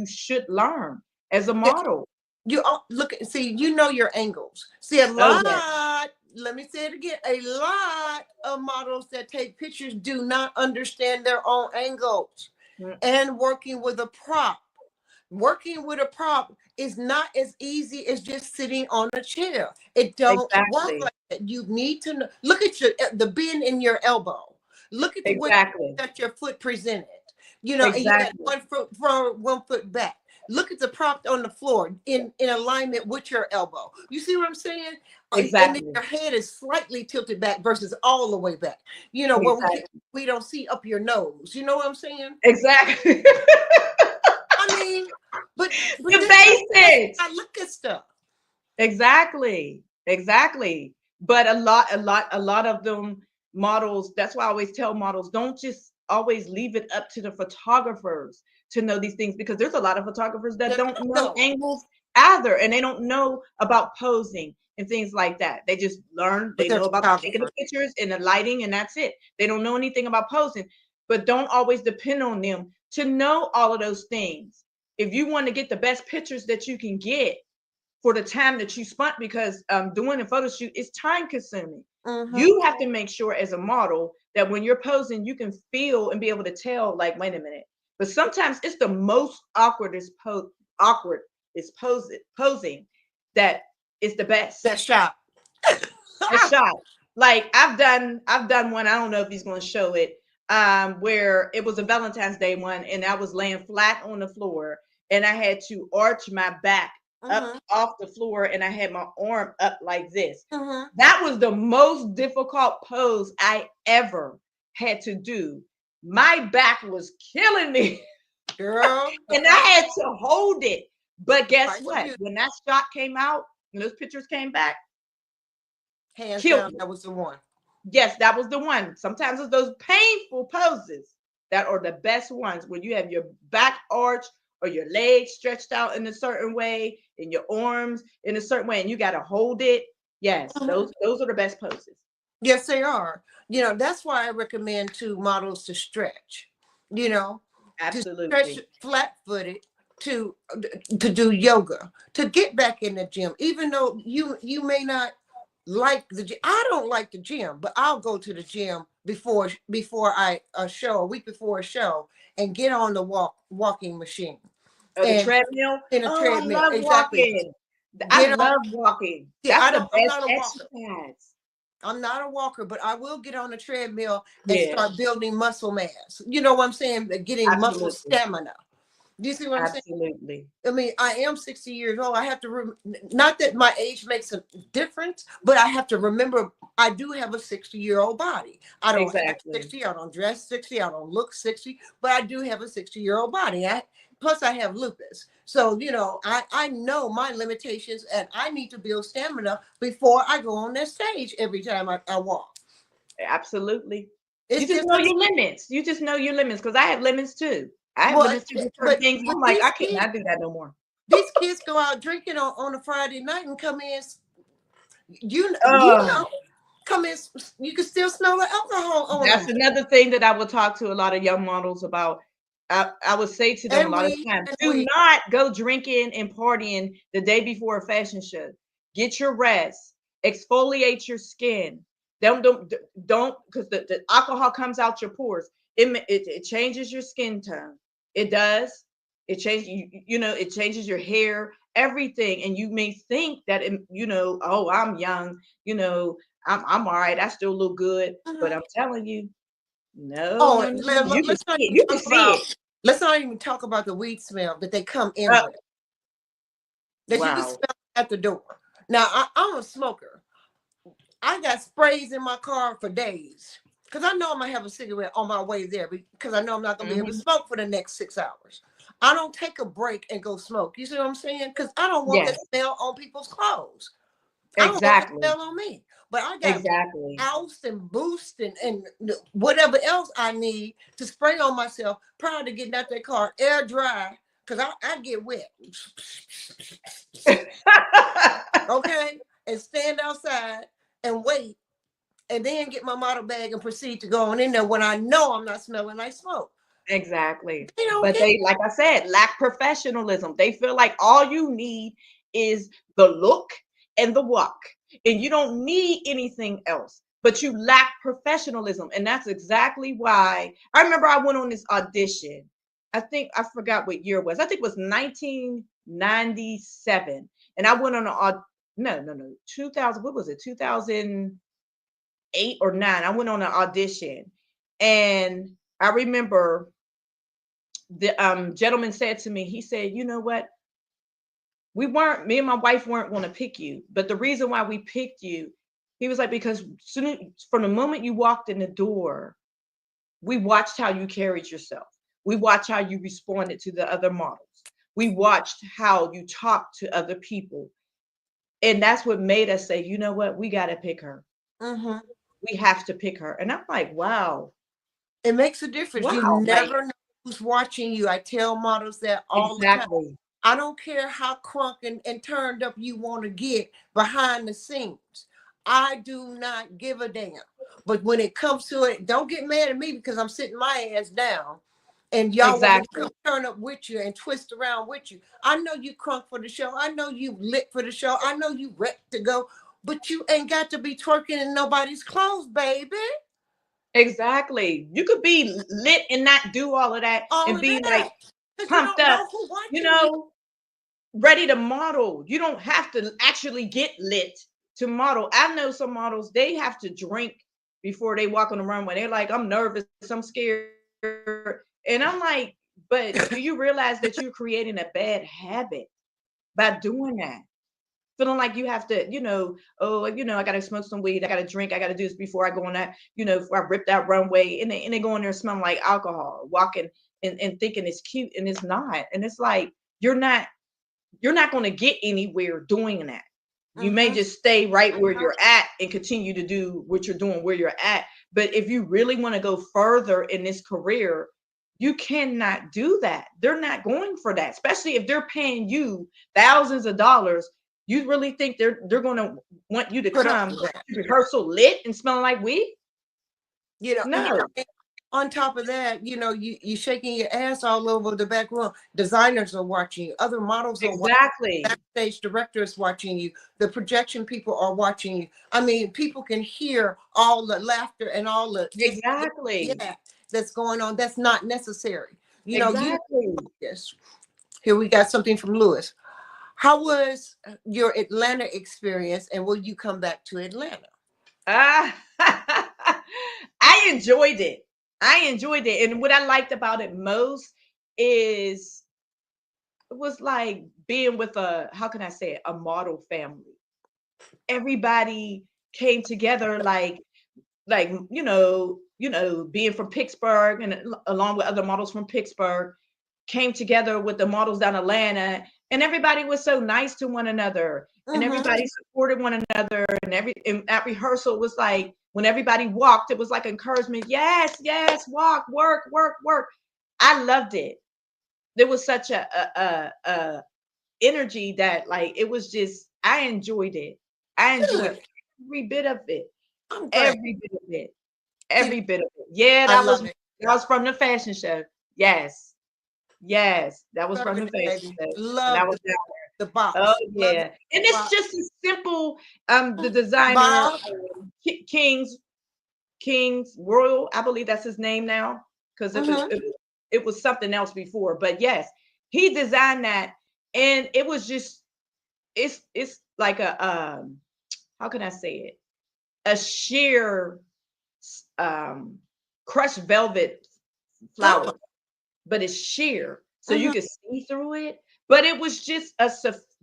should learn as a model. You look at see, your angles. See, a Oh yes, lot, let me say it again, a lot of models that take pictures do not understand their own angles. mm, And working with a prop is not as easy as just sitting on a chair. It don't work exactly, like that. You need to know, look at the bend in your elbow. Look at the way exactly, that your foot presented. And you got exactly, 1 foot forward, 1 foot back. Look at the prop on the floor in alignment with your elbow. You see what I'm saying? And then exactly, your head is slightly tilted back versus all the way back. Where exactly, we don't see up your nose. You know what I'm saying? exactly. I mean, but The that's basics. how I look at stuff. Exactly. Exactly. But a lot of them models, that's why I always tell models, don't just always leave it up to the photographers to know these things because there's a lot of photographers that That don't know no, angles either and they don't know about posing and things like that. They just learn, but they they're know about taking the photographers. pictures and the lighting and that's it. They don't know anything about posing, but don't always depend on them to know all of those things. If you want to get the best pictures that you can get, for the time that you spent because doing a photo shoot is time consuming. Mm-hmm. You have to make sure as a model that when you're posing, you can feel and be able to tell, like, wait a minute. But sometimes it's the most awkward is posing that is the best. That shot. A shot. Like I've done one, I don't know if he's gonna show it, where it was a Valentine's Day one and I was laying flat on the floor and I had to arch my back up Mm-hmm. off the floor and I had my arm up like this. Mm-hmm. That was the most difficult pose I ever had to do. My back was killing me Girl, and I had to hold it. But guess price of what? beauty. When that shot came out, when those pictures came back, Hands killed down, me. that was the one. Yes, that was the one. Sometimes it's those painful poses that are the best ones when you have your back arch or your legs stretched out in a certain way and your arms in a certain way and you got to hold it. Yes, Mhm. those are the best poses. Yes, they are. That's why I recommend to models to stretch. You know, to stretch Absolutely. flat-footed, to to do yoga, to get back in the gym. Even though you may not like the gym. I don't like the gym, but I'll go to the gym before I a show, a week before a show, and get on the walking machine Or the and treadmill. in a Oh, I treadmill. love Exactly. walking. I Get on. love walking. See, That's the I'm best not a walker. exercise. I'm not a walker, but I will get on the treadmill and Yeah, start building muscle mass. You know what I'm saying? Getting muscle absolutely. stamina. Do you see what I'm saying? Absolutely. I mean, I am 60 years old. I have to, not that my age makes a difference, but I have to remember I do have a 60-year-old body. I don't act Exactly. 60, I don't dress 60, I don't look 60, but I do have a 60-year-old body. Plus, I have lupus. So, I know my limitations and I need to build stamina before I go on that stage every time I walk. Absolutely. You It's just just, know your limits. You just know your limits because I have limits too. I have well, limits to do certain but things. with I'm like, these I kids, cannot do that no more. these kids go out drinking on a Friday night and come in You know, come in, you can still smell the alcohol on That's them. another thing that I will talk to a lot of young models about. I would say to them a lot of times, And do we. not go drinking and partying the day before a fashion show. Get your rest. Exfoliate your skin. Don't because the alcohol comes out your pores. It changes your skin tone. It does. It changes it changes your hair, everything. And you may think that oh, I'm young, I'm all right. I still look good. But Mhm. I'm telling you, no, Oh, no, no, no. You can let's not see it. even You can talk see about. it. Let's not even talk about the weed smell that they come in Uh, with. That you can wow. smell at the door. Now, I'm a smoker. I got sprays in my car for days because I know I'm gonna have a cigarette on my way there because I know I'm not gonna be able to Mhm. smoke for the next 6 hours. I don't take a break and go smoke. You see what I'm saying? Because I don't want that Yes, smell on people's clothes. I don't want that exactly. smell on me. But I got Exactly. oust and boost and whatever else I need to spray on myself prior to getting out that car, air dry, because I get wet. Okay, and stand outside and wait, and then get my model bag and proceed to go on in there when I know I'm not smelling like smoke. Exactly. They don't But care. they, like I said, lack professionalism. They feel like all you need is the look and the walk, and you don't need anything else. But you lack professionalism. And that's exactly why I remember I went on this audition. I think I forgot what year it was. I think it was 1997. And I went on no, 2000, what was it? 2008 or 9. I went on an audition. And I remember the gentleman said to me, he said, you know what? Me and my wife weren't going to pick you. But the reason why we picked you, he was like, because from the moment you walked in the door, we watched how you carried yourself. We watched how you responded to the other models. We watched how you talked to other people. And that's what made us say, you know what? We got to pick her. Mhm. We have to pick her. And I'm like, wow, It makes a difference. You wow. Like, never know who's watching you. I tell models that all the time. exactly. I don't care how crunk and turned up you want to get behind the scenes. I do not give a damn. But when it comes to it, don't get mad at me because I'm sitting my ass down and y'all want me to Exactly. come turn up with you and twist around with you. I know you crunk for the show. I know you lit for the show. I know you ready to go, but you ain't got to be twerking in nobody's clothes, baby. Exactly. You could be lit and not do all of that All and of be like that. Because you pumped don't up, know who you watching you. know, ready to model. You don't have to actually get lit to model. I know some models, they have to drink before they walk on the runway. They're like, I'm nervous, I'm scared. And I'm like, but do you realize that you're creating a bad habit by doing that? Feeling like you have to, oh, I gotta smoke some weed, I gotta drink, I gotta do this before I go on that, before I rip that runway, and they go in there smelling like alcohol, walking and thinking it's cute, and it's not. And it's like you're not gonna get anywhere doing that. You may Mm-hmm. just stay right where you're at and continue to do what you're doing where you're at. But if you really want to go further in this career, you cannot do that. They're not going for that, especially if they're paying you thousands of dollars. You really think they're going to want you to Put up come with that. to rehearsal lit and smelling like weed? No. And on top of that, you shaking your ass all over the back room. Designers are watching you. Other models are watching. Exactly. Backstage directors watching you. The projection people are watching you. I mean, people can hear all the laughter and all the Exactly. yeah that's going on. That's not necessary. You Exactly. yes. Here we got something from Lewis. How was your Atlanta experience, and will you come back to Atlanta? Ah, I enjoyed it. I enjoyed it. And what I liked about it most is it was like being with how can I say it, a model family. Everybody came together like being from Pittsburgh and along with other models from Pittsburgh came together with the models down Atlanta, and everybody was so nice to one another, and Mm-hmm. everybody supported one another, and at rehearsal it was like when everybody walked, it was like encouragement. Yes, yes, walk, work, work, work. I loved it. There was such a energy that like it was just I enjoyed it. I enjoyed Good. every bit of it. I'm glad. Every bit of it. See, Every bit of it. Yeah, I love it. that was from the fashion show. Yes. Yes. That was from the Burgundy, fashion baby. show. And I Love was down the there. Oh box. Love the yeah. And it's box. just a simple the designer Bob. King's Royal, I believe that's his name now, because Mm-hmm. it was something else before. But yes, he designed that, and it was just it's like a how can I say it? A sheer um crushed velvet Oh. flower, but it's sheer, so you Mm-hmm. could see through it. But it was just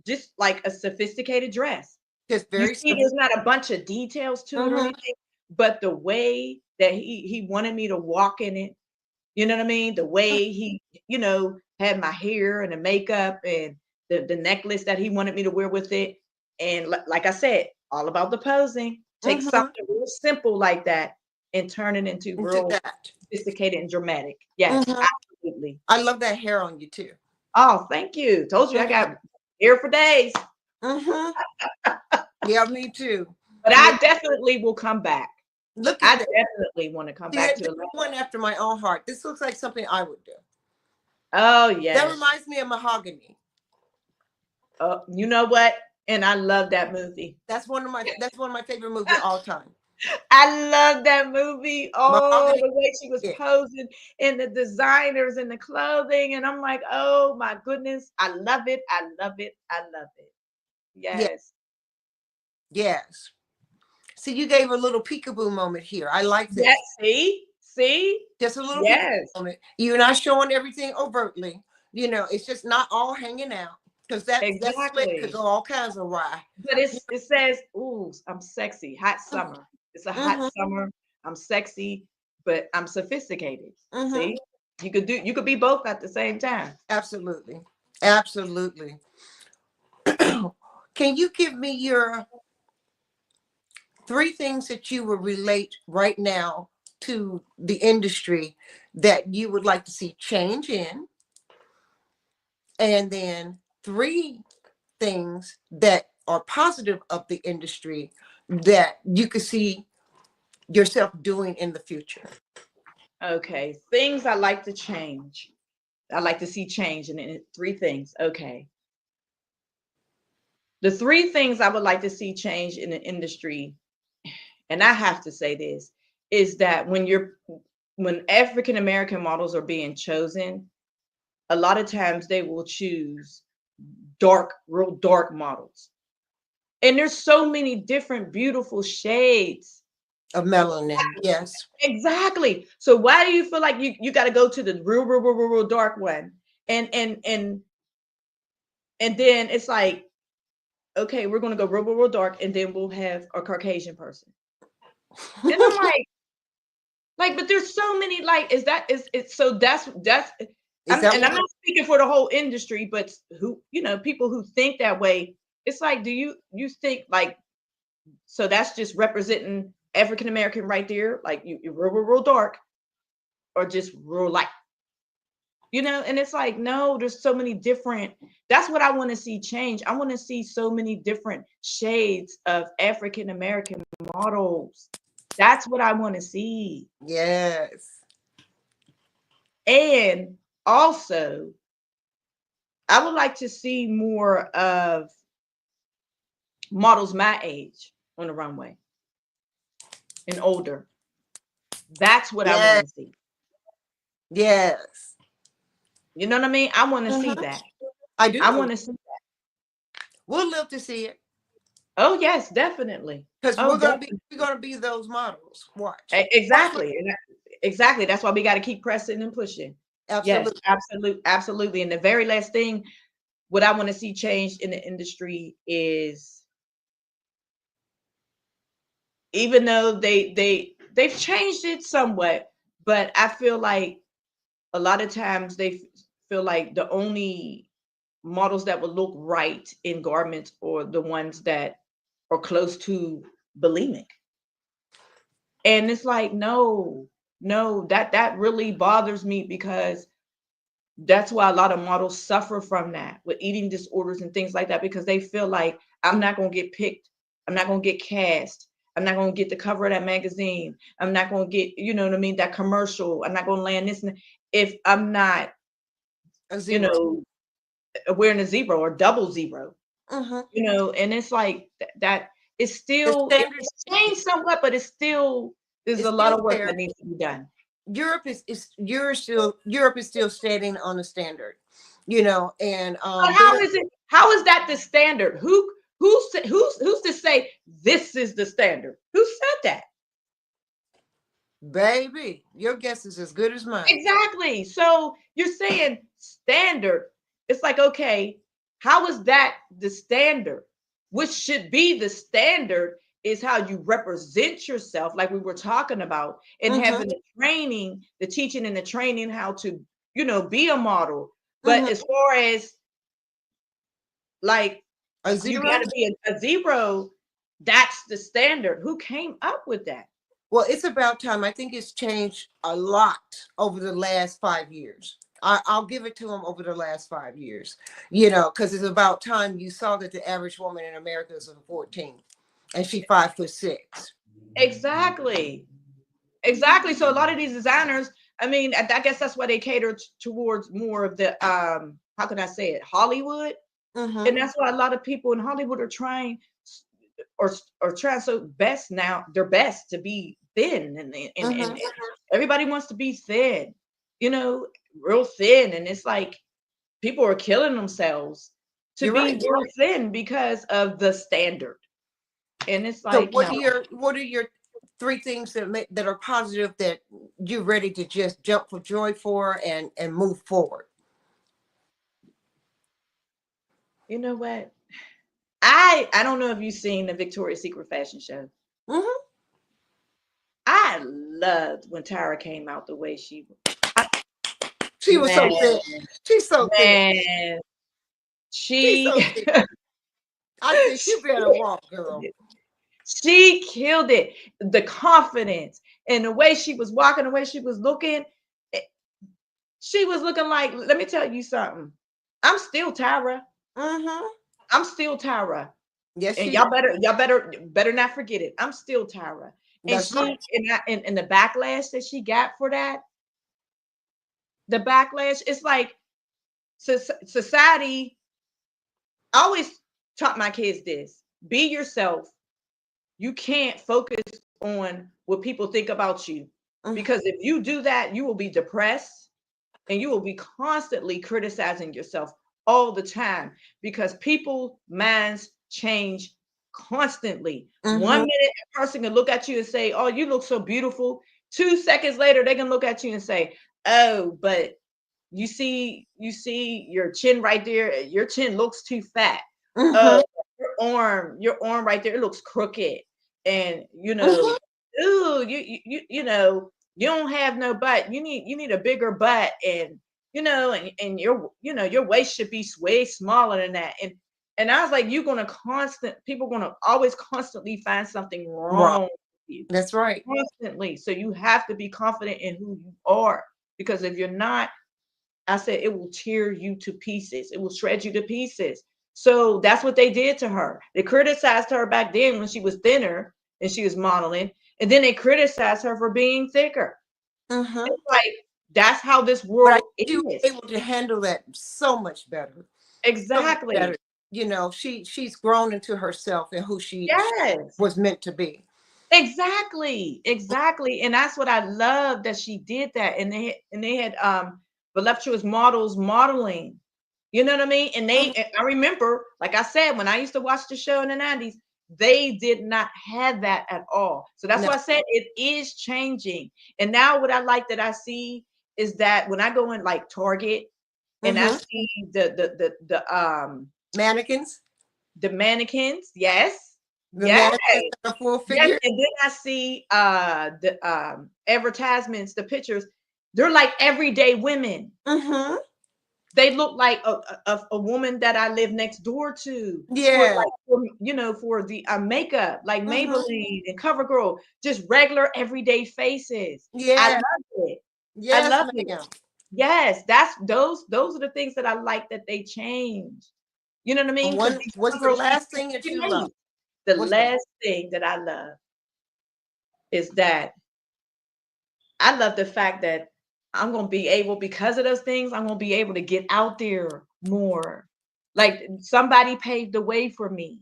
just like a sophisticated dress. Just You very see, simple. there's not a bunch of details to it or Mm-hmm. anything, but the way that he wanted me to walk in it, you know what I mean? The way he, had my hair and the makeup and the necklace that he wanted me to wear with it. And like I said, all about the posing. Take Mm-hmm. something real simple like that and turn it into Into real that. sophisticated and dramatic. Yes, Mm-hmm. absolutely. I love that hair on you too. Oh, thank you. Told you I Mm-hmm. got hair for days. Mm-hmm. Yeah, me too. But Me. I definitely will come back. Look I at that. definitely want to come See, back this to is Atlanta. one after my own heart. This looks like something I would do. Oh That yes. reminds me of Mahogany. You know what? And I love that movie. That's one of my favorite movies all time. I love that movie. Oh, Mahogany. the way she was Yeah. posing and the designers and the clothing. And I'm like, oh my goodness. I love it. I love it. I love it. Yeah. Yes. Yes. See, you gave a little peekaboo moment here. I like Yes. this. See? See? Just a little peekaboo Yes. moment. You're not showing everything overtly. It's just not all hanging out because that slit could Exactly. go all kinds of awry. But it says, ooh, I'm sexy. Hot summer. It's a hot Mm-hmm. summer. I'm sexy, but I'm sophisticated. Mm-hmm. See? You could be both at the same time. Absolutely. Absolutely. Can you give me your 3 things that you would relate right now to the industry that you would like to see change in? And then 3 things that are positive of the industry that you could see yourself doing in the future. Okay. Things I like to change. I like to see change in three things. Okay. The three things I would like to see change in the industry, and I have to say this, is that when African American models are being chosen, a lot of times they will choose real dark models. And there's so many different beautiful shades. Of melanin, yes. Exactly. So why do you feel like you got to go to the real dark one? And then it's like, okay, we're gonna go real dark, and then we'll have a Caucasian person. And I'm like, but there's so many, like, is that is it's so that's Is that I'm what? not speaking for the whole industry, but who, people who think that way, it's like, do you think like, so that's just representing African American right there, like you're real dark or just real light, and it's like, no, there's so many different. That's what I want to see change. I want to see so many different shades of African American models. That's what I want to see. Yes. And also, I would like to see more of models my age on the runway and older. That's what I want Yes. to see. Yes. You know what I mean? I want to see Mhm. that. I do I know. want to see. We'll live to see it Oh yes, definitely. because Oh, we're gonna be definitely. we're gonna be those models. Watch. Watch what. Exactly. Exactly. That's why we got to keep pressing and pushing. Yes, Absolutely. absolutely. And the very last thing, what I want to see changed in the industry is, even though they've changed it somewhat, but I feel like a lot of times feel like the only models that would look right in garments are the ones that are close to bulimic. And it's like, no, no, that really bothers me, because that's why a lot of models suffer from that with eating disorders and things like that, because they feel like, I'm not going to get picked I'm not going to get cast. I'm not going to get the cover of that magazine. I'm not going to get, you know what I mean, that commercial. I'm not going to land this. If I'm not, A you zero. know, wearing a zero or double zero, you know, and it's like that it's The still, standard it's changed somewhat, but it's still, there's is a lot still of work there. that needs to be done. Europe is still standing on the standard, you know, and But how is it? How is that the standard? Who's to say this is the standard? Who said that? baby, your guess is as good as mine. Exactly. So you're saying standard. It's like, okay, how is that the standard? Which should be the standard is how you represent yourself, like we were talking about, and Mm-hmm, having the training, the teaching and the training how to, you know, be a model. But mm-hmm. as far as like A you zero. got to be a zero, that's the standard. Who came up with that? Well, it's about time. I think it's changed a lot over the last 5 years. I'll give it to them over the last 5 years, you know, because it's about time you saw that the average woman in America is a 14 and she's 5'6". Exactly. Exactly. So a lot of these designers, I mean, I guess that's why they cater towards more of the how can I say it, Hollywood. Mm-hmm, And that's why a lot of people in Hollywood are trying or trying so best now, their best to be thin and mm-hmm. everybody wants to be thin, you know, real thin. And it's like people are killing themselves to You're be right. real thin because of the standard. And it's So like, no. what are your three things that are positive that you're ready to just jump for joy for and move forward? You know what? I don't know if you've seen the Victoria's Secret fashion show. Mm-hmm. I loved when Tyra came out the way she I, She was so man, thick. She's so thick. man. She's She so thick. I said, you better walk, girl. she killed it. The confidence and the way she was walking, the way she was looking, it- she was looking like, let me tell you something. I'm still Tyra. Mm-hmm. I'm still Tyra. Yes, And she. y'all better not forget it. I'm still Tyra. And That's right. she and the backlash that she got for that, the backlash, it's like society. I always taught my kids this: be yourself. You can't focus on what people think about you, Mm-hmm. because if you do that, you will be depressed and you will be constantly criticizing yourself all the time, because people minds change constantly. One Mm-hmm. minute a person can look at you and say, oh, you look so beautiful. 2 seconds later they can look at you and say, oh, but you see your chin right there, your chin looks too fat. Mm-hmm. uh your arm right there, it looks crooked. And Mm-hmm. ooh, you know, you don't have no butt. You need a bigger butt. And and your waist should be way smaller than that. And I was like, people gonna always constantly find something Right. wrong with you. That's right. Constantly. So you have to be confident in who you are. Because if you're not, I said it will tear you to pieces. It will shred you to pieces. So that's what they did to her. They criticized her back then when she was thinner and she was modeling, and then they criticized her for being thicker. Mm-hmm. It's like that's how this But I world think she was is. able to handle that so much better. So much better. Exactly. You know, she's grown into herself and who she Yes. was meant to be. Exactly. Exactly. And that's what I love that she did that. And they had voluptuous models modeling. You know what I mean? Mhm. And I remember, like I said, when I used to watch the show in the 90s, they did not have that at all. So that's No. why I said it is changing. And now what I like that I see is that when I go in like Target and I Mm-hmm. see Mannequins. the mannequins, yes, The yes, mannequins that are full yes, figure. and then I see the advertisements, the pictures, they're like everyday women. Mm-hmm. They look like a woman that I live next door to, for Yeah. like for the makeup, like Mm-hmm. Maybelline and CoverGirl, just regular everyday faces. I Yeah. love it. I Yes, love it. ma'am. Yes, that's those are the things that I like that they change. You know what I And mean? Because one, these what's the CoverGirls last thing that you love? The What's that? last thing that I love is that I love the fact that I'm gonna be able, because of those things, I'm gonna be able to get out there more. Like somebody paved the way for me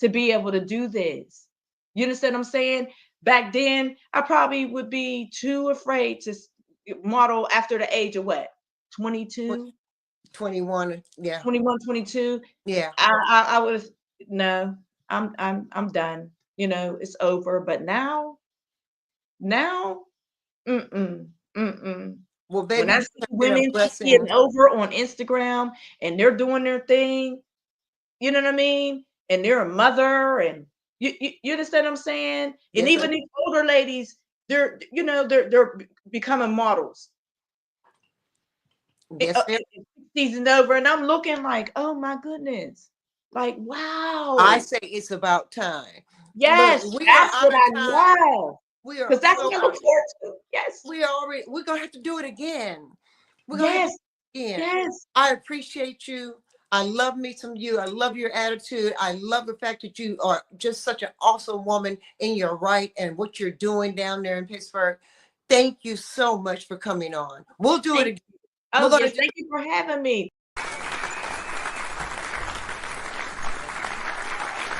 to be able to do this. You understand what I'm saying? Back then, I probably would be too afraid to model after the age of what? 22, 21. Yeah. 21, 22. Yeah. I was no, I'm done. You know, it's over. But now, mm-mm, mm-mm. Well, When baby, I you see have been a women blessing. getting over on Instagram and they're doing their thing, you know what I mean? And they're a mother, and you understand what I'm saying? And Yes, I even these older ladies, they're becoming models. yes, there. 60s and over, and I'm looking like, oh my goodness, like I wow, say it's about time. Look, yes, we are that's out what of I time. love, We are because that's so what I look out. forward to. Yes, We're gonna have to do it again. We're gonna have to yes, do it again. yes. I appreciate you. I love me some you. I love your attitude. I love the fact that you are just such an awesome woman in your right and what you're doing down there in Pittsburgh. Thank you so much for coming on. We'll do it Thank again. you. We're Oh gonna yes, do thank you for having me.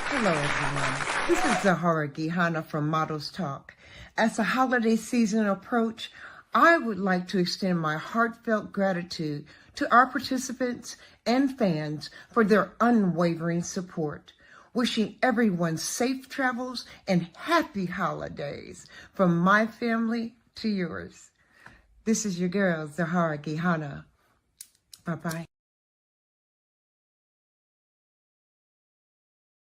Hello, everyone. This is Zahara Gihana from Models Talk. As the holiday season approach, I would like to extend my heartfelt gratitude to our participants and fans for their unwavering support. Wishing everyone safe travels and happy holidays from my family to yours. This is your girl, Zahara Gihana. Bye-bye.